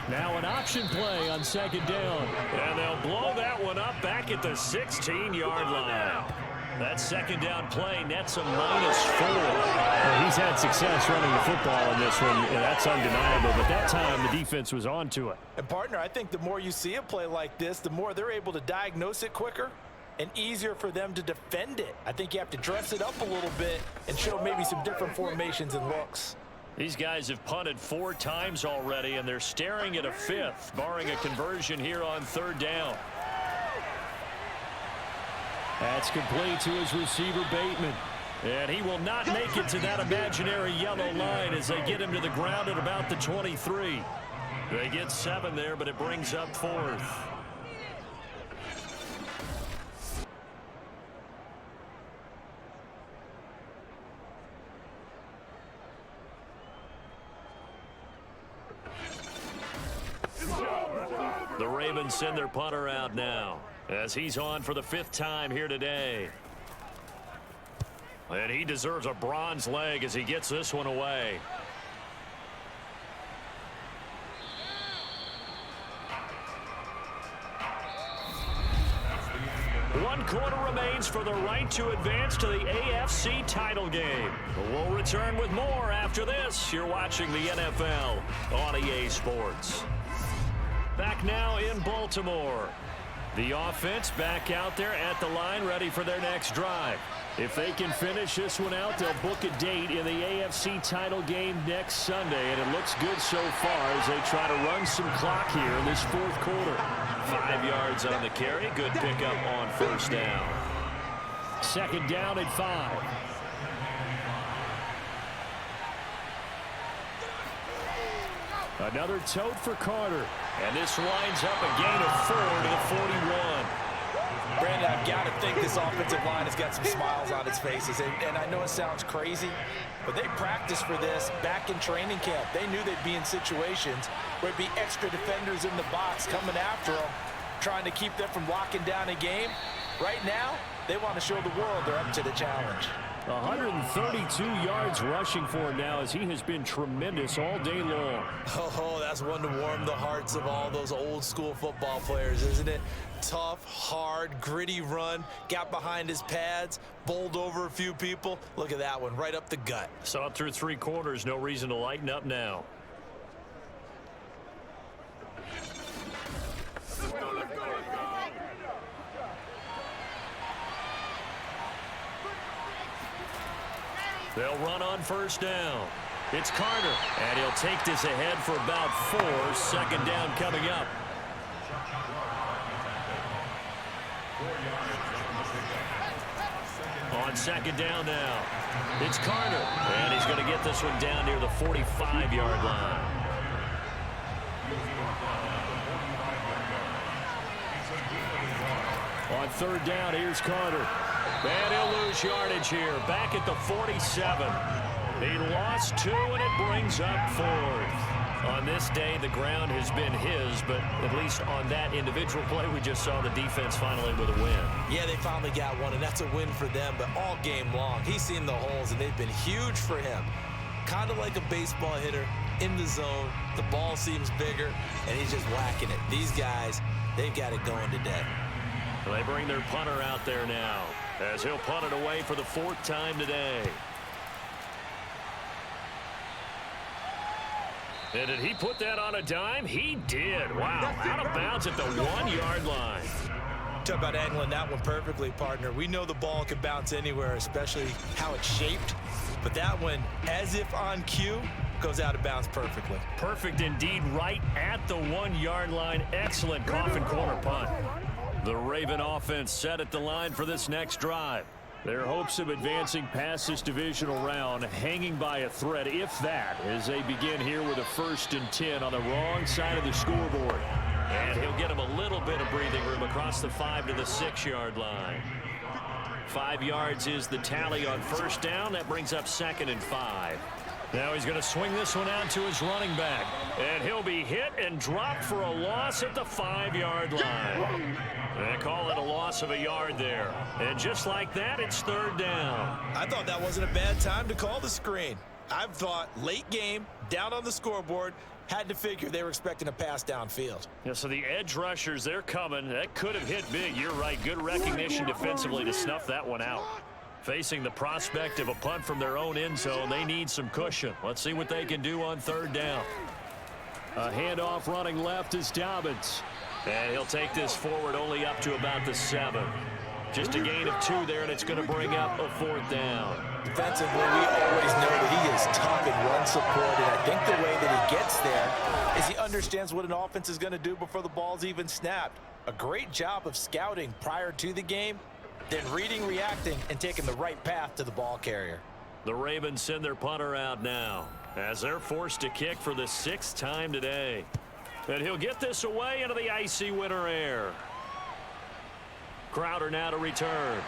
Now an option play on 2nd down. And they'll blow that one up back at the 16-yard line. That 2nd down play nets a -4.
Well, he's had success running the football in this one, and that's undeniable. But that time, the defense was on to it.
And, partner, I think the more you see a play like this, the more they're able to diagnose it quicker and easier for them to defend it. I think you have to dress it up a little bit and show maybe some different formations and looks.
These guys have punted 4 times already, and they're staring at a 5th, barring a conversion here on 3rd down.
That's complete to his receiver, Bateman.
And he will not make it to that imaginary yellow line as they get him to the ground at about the 23. They get 7 there, but it brings up 4th. The Ravens send their punter out now as he's on for the 5th time here today. And he deserves a bronze leg as he gets this one away. One quarter remains for the right to advance to the AFC title game. We'll return with more after this. You're watching the NFL on EA Sports. Back now in Baltimore. The offense back out there at the line, ready for their next drive. If they can finish this one out, they'll book a date in the AFC title game next Sunday, and it looks good so far as they try to run some clock here in this 4th quarter. 5 yards on the carry. Good pickup on 1st down.
2nd down at 5. Another tote for Carter.
And this lines up a gain of 4 to the 41.
Brandon, I've got to think this offensive line has got some smiles on its faces. And I know it sounds crazy, but they practiced for this back in training camp. They knew they'd be in situations where it'd be extra defenders in the box coming after them, trying to keep them from locking down a game. Right now, they want to show the world they're up to the challenge.
132 yards rushing for him now as he has been tremendous all day long.
Oh, that's one to warm the hearts of all those old school football players, isn't it? Tough, hard, gritty run, got behind his pads, bowled over a few people. Look at that one, right up the gut.
Saw it through 3 quarters, no reason to lighten up now. They'll run on 1st down. It's Carter, and he'll take this ahead for about 4. 2nd down coming up. On 2nd down now, it's Carter, and he's going to get this one down near the 45-yard line.
On 3rd down, here's Carter.
And he'll lose yardage here, back at the 47. He lost 2, and it brings up 4th. On this day, the ground has been his, but at least on that individual play, we just saw the defense finally with a win.
Yeah, they finally got one, and that's a win for them, but all game long, he's seen the holes, and they've been huge for him. Kind of like a baseball hitter in the zone. The ball seems bigger, and he's just whacking it. These guys, they've got it going today.
They bring their punter out there now, as he'll punt it away for the 4th time today. And did he put that on a dime? He did. Wow, out of bounds at the 1-yard line.
talk about angling that one perfectly, partner. We know the ball can bounce anywhere, especially how it's shaped. But that one, as if on cue, goes out of bounds perfectly.
Perfect indeed, right at the 1-yard line. Excellent coffin corner punt. The Raven offense set at the line for this next drive. Their hopes of advancing past this divisional round hanging by a thread, if that, as they begin here with a 1st and 10 on the wrong side of the scoreboard. And he'll get him a little bit of breathing room across the 5 to the 6-yard line. 5 yards is the tally on 1st down. That brings up 2nd and 5. Now he's going to swing this one out to his running back. And he'll be hit and dropped for a loss at the 5-yard line. They call it a loss of a yard there. And just like that, it's 3rd down.
I thought that wasn't a bad time to call the screen. I've thought late game, down on the scoreboard, had to figure they were expecting a pass downfield.
Yeah, so the edge rushers, they're coming. That could have hit big. You're right. Good recognition defensively to snuff that one out. Facing the prospect of a punt from their own end zone, they need some cushion. Let's see what they can do on 3rd down. A handoff running left is Dobbins. And he'll take this forward only up to about the 7. Just a gain of 2 there, and it's going to bring up a 4th down.
Defensively, we always know that he is tough in run support, and I think the way that he gets there is he understands what an offense is going to do before the ball's even snapped. A great job of scouting prior to the game, then reading, reacting, and taking the right path to the ball carrier.
The Ravens send their punter out now as they're forced to kick for the 6th time today. And he'll get this away into the icy winter air. Crowder now to return.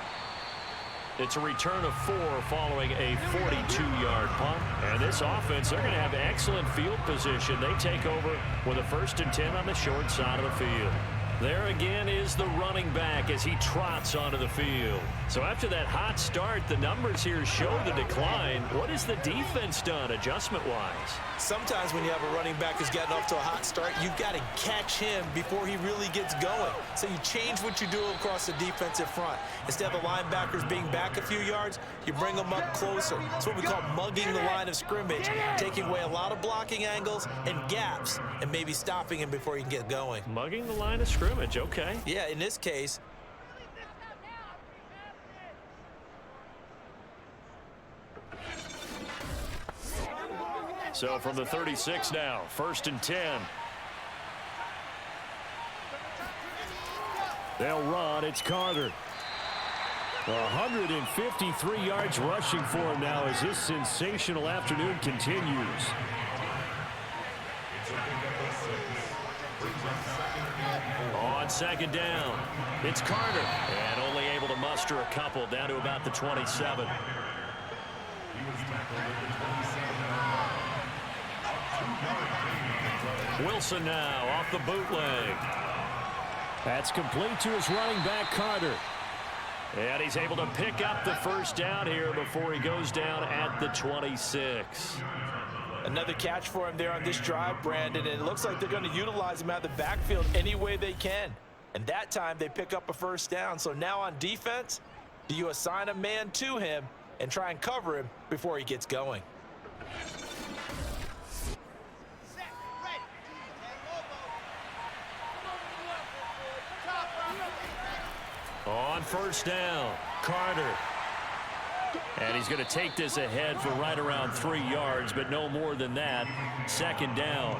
It's a return of 4 following a 42-yard punt. And this offense, they're going to have excellent field position. They take over with a 1st and 10 on the short side of the field. There again is the running back as he trots onto the field. So after that hot start, the numbers here show the decline. What has the defense done adjustment-wise?
Sometimes when you have a running back who's gotten off to a hot start, you've got to catch him before he really gets going. So you change what you do across the defensive front. Instead of the linebackers being back a few yards, you bring them up closer. It's what we call mugging the line of scrimmage, taking away a lot of blocking angles and gaps, and maybe stopping him before he can get going.
Mugging the line of scrimmage, okay.
Yeah, in this case,
so from the 36 now, 1st and 10. They'll run. It's Carter. 153 yards rushing for him now as this sensational afternoon continues. On 2nd down, it's Carter. And only able to muster a couple down to about the 27. Wilson now off the bootleg. That's complete to his running back, Carter. And he's able to pick up the 1st down here before he goes down at the 26.
another catch for him there on this drive, Brandon, and it looks like they're going to utilize him out of the backfield any way they can. And that time they pick up a 1st down. So now on defense, do you assign a man to him and try and cover him before he gets going?
On 1st down, Carter. And he's going to take this ahead for right around 3 yards, but no more than that. 2nd down.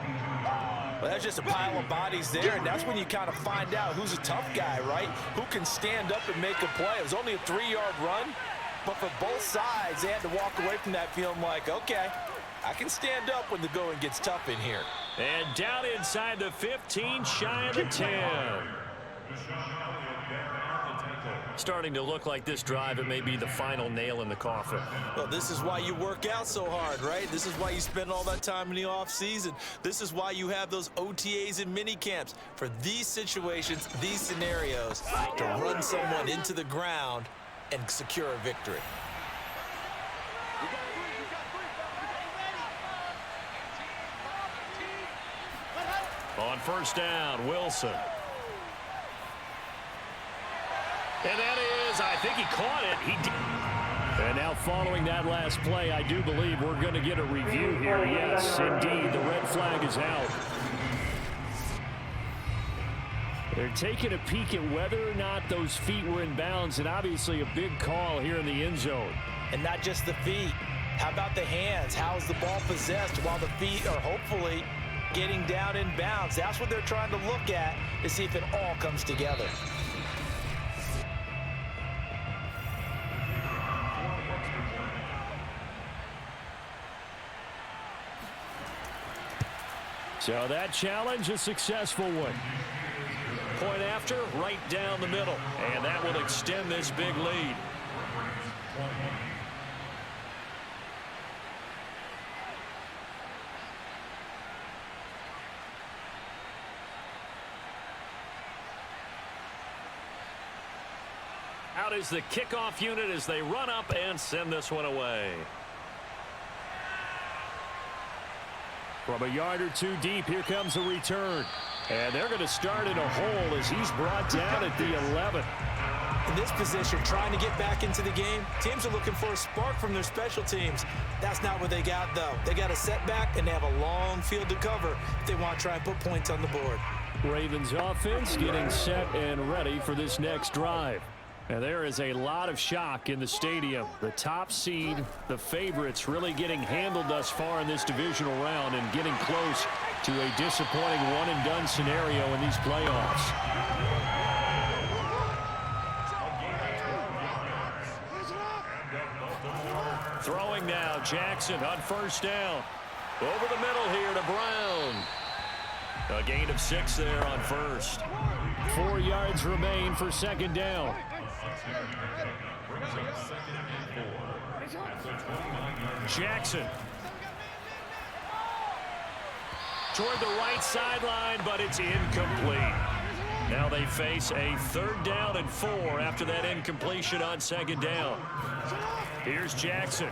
Well, that's just a pile of bodies there, and that's when you kind of find out who's a tough guy, right? Who can stand up and make a play. It was only a 3-yard run, but for both sides, they had to walk away from that feeling like, okay, I can stand up when the going gets tough in here.
And down inside the 15, shy of the 10. Starting to look like this drive, it may be the final nail in the coffin.
Well, this is why you work out so hard, right? This is why you spend all that time in the offseason. This is why you have those OTAs and mini camps for these situations, these scenarios, to run someone into the ground and secure a victory.
On 1st down, Wilson. And that is, I think he caught it. He did. And now following that last play, I do believe we're going to get a review here. Yes, indeed, the red flag is out. They're taking a peek at whether or not those feet were in bounds, and obviously a big call here in the end zone.
And not just the feet. How about the hands? How is the ball possessed while the feet are hopefully getting down in bounds? That's what they're trying to look at to see if it all comes together.
So that challenge, a successful one.
Point after, right down the middle. And that will extend this big lead. Out is the kickoff unit as they run up and send this one away.
From a yard or two deep, here comes a return. And they're going to start in a hole as he's brought down at the 11.
In this position, trying to get back into the game, teams are looking for a spark from their special teams. That's not what they got, though. They got a setback, and they have a long field to cover if they want to try and put points on the board.
Ravens offense getting set and ready for this next drive. And there is a lot of shock in the stadium. The top seed, the favorites, really getting handled thus far in this divisional round and getting close to a disappointing one-and-done scenario in these playoffs.
Throwing now, Jackson on first down. Over the middle here to Brown. A gain of 6 there on first.
4 yards remain for second down.
Jackson. Toward the right sideline, but it's incomplete. Now they face a 3rd down and 4 after that incompletion on second down. Here's Jackson.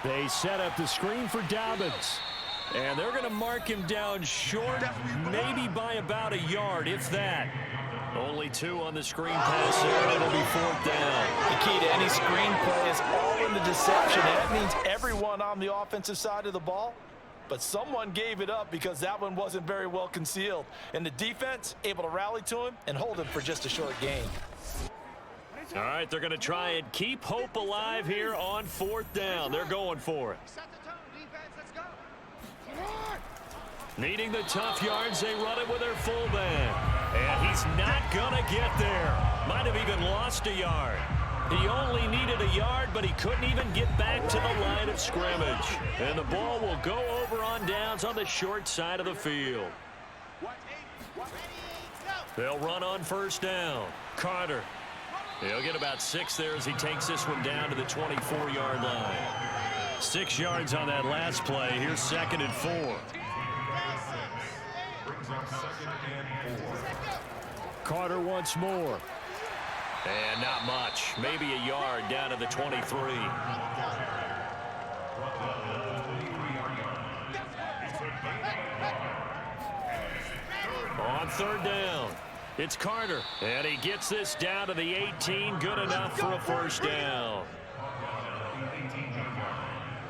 They set up the screen for Dobbins.
And they're going to mark him down short, maybe by about a yard, if that. Only 2 on the screen pass there, and it'll be 4th down.
The key to any screen play is all in the deception. And that means everyone on the offensive side of the ball, but someone gave it up because that one wasn't very well concealed. And the defense able to rally to him and hold him for just a short gain.
All right, they're going to try and keep hope alive here on 4th down. They're going for it. Needing the tough yards, they run it with their fullback. And he's not going to get there. Might have even lost a yard. He only needed a yard, but he couldn't even get back to the line of scrimmage. And the ball will go over on downs on the short side of the field. They'll run on first down. Carter. He'll get about 6 there as he takes this one down to the 24-yard line. 6 yards on that last play. Here's 2nd and 4.
Carter once more.
And not much. Maybe a yard down to the 23. On 3rd down, it's Carter. And he gets this down to the 18. Good enough for a 1st down.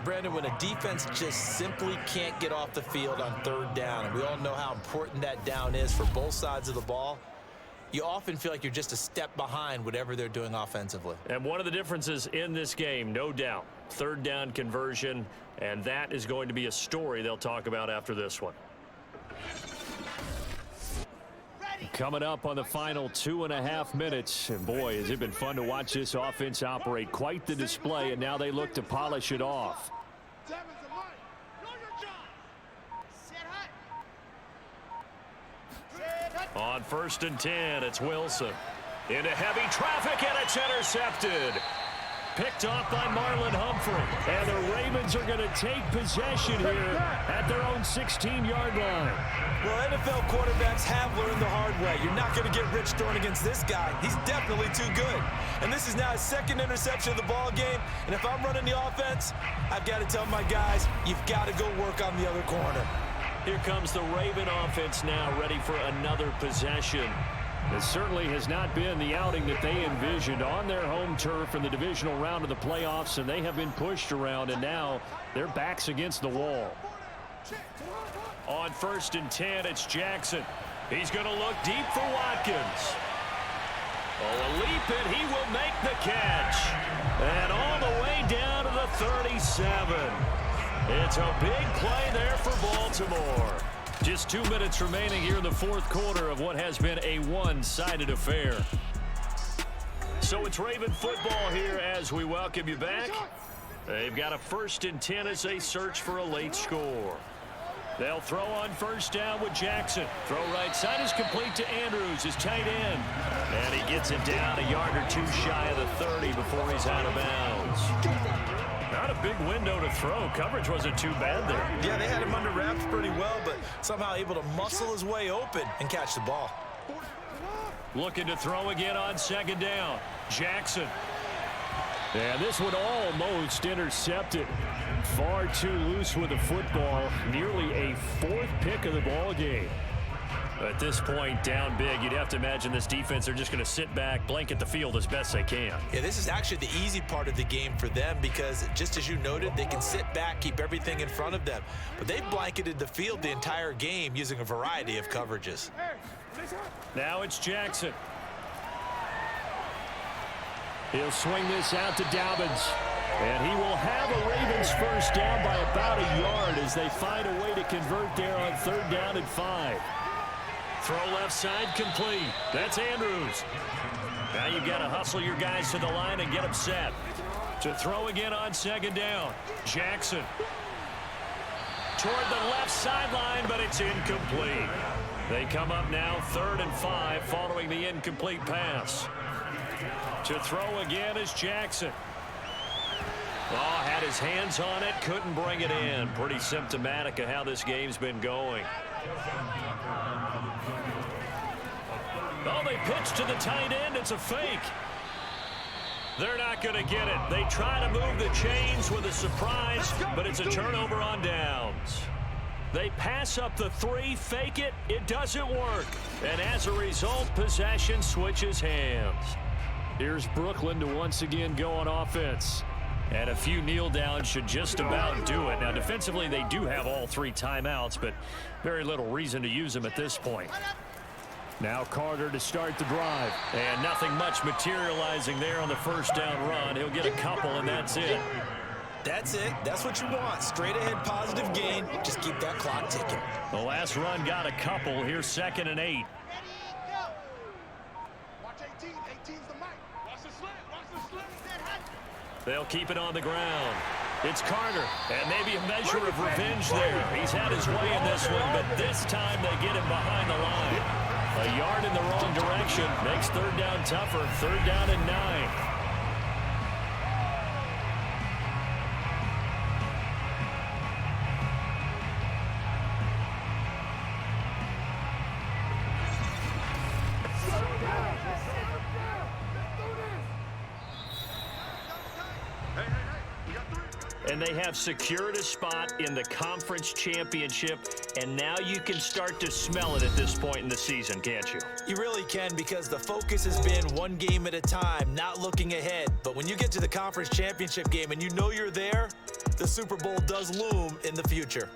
Brandon, when a defense just simply can't get off the field on 3rd down, and we all know how important that down is for both sides of the ball, you often feel like you're just a step behind whatever they're doing offensively.
And one of the differences in this game, no doubt, 3rd down conversion, and that is going to be a story they'll talk about after this one.
Coming up on the final 2.5 minutes. And boy, has it been fun to watch this offense operate. Quite the display, and now they look to polish it off.
On 1st and 10, it's Wilson. Into heavy traffic, and it's intercepted. Picked off by Marlon Humphrey.
And the Ravens are going to take possession here at their own 16-yard line.
Well, NFL quarterbacks have learned the hard way. You're not going to get rich throwing against this guy. He's definitely too good. And this is now his 2nd interception of the ball game. And if I'm running the offense, I've got to tell my guys, you've got to go work on the other corner.
Here comes the Raven offense now, ready for another possession.
It certainly has not been the outing that they envisioned on their home turf in the divisional round of the playoffs, and they have been pushed around, and now their backs against the wall.
On 1st and 10, it's Jackson.
He's going to look deep for Watkins. Oh, a leap, and he will make the catch. And all the way down to the 37. It's a big play there for Baltimore. Just 2 minutes remaining here in the fourth quarter of what has been a one-sided affair. So it's Raven football here as we welcome you back. They've got a 1st and 10 as they search for a late score. They'll throw on first down with Jackson. Throw right side is complete to Andrews, his tight end. And he gets it down a yard or two shy of the 30 before he's out of bounds. Not a big window to throw. Coverage wasn't too bad there.
Yeah, they had him under wraps pretty well, but somehow able to muscle his way open and catch the ball.
Looking to throw again on 2nd down. Jackson. And this one almost intercepted. Far too loose with the football. Nearly a 4th pick of the ball game. At this point, down big, you'd have to imagine this defense are just going to sit back, blanket the field as best they can.
Yeah, this is actually the easy part of the game for them because, just as you noted, they can sit back, keep everything in front of them. But they've blanketed the field the entire game using a variety of coverages.
Now it's Jackson. He'll swing this out to Dobbins. And he will have a Ravens first down by about a yard as they find a way to convert there on 3rd down and 5. Throw left side complete. That's Andrews. Now you've got to hustle your guys to the line and get them set. To throw again on 2nd down. Jackson. Toward the left sideline, but it's incomplete. They come up now 3rd and 5 following the incomplete pass. To throw again is Jackson. Oh, had his hands on it, couldn't bring it in. Pretty symptomatic of how this game's been going. Oh, they pitch to the tight end. It's a fake. They're not going to get it. They try to move the chains with a surprise, but it's a turnover on downs. They pass up the 3, fake it. It doesn't work. And as a result, possession switches hands. Here's Brooklyn to once again go on offense. And a few kneel downs should just about do it. Now, defensively, they do have all 3 timeouts, but very little reason to use them at this point. Now Carter to start the drive. And nothing much materializing there on the first down run. He'll get a couple, and that's it.
That's it. That's what you want. Straight ahead positive gain. Just keep that clock ticking.
The last run got a couple. Here's 2nd and 8. They'll keep it on the ground. It's Carter, and maybe a measure of revenge there. He's had his way in this one, but this time they get him behind the line. A yard in the wrong direction makes 3rd down tougher. 3rd down and 9. And they have secured a spot in the conference championship, and now you can start to smell it at this point in the season, can't you?
You really can, because the focus has been one game at a time, not looking ahead. But when you get to the conference championship game and you know you're there, the Super Bowl does loom in the future.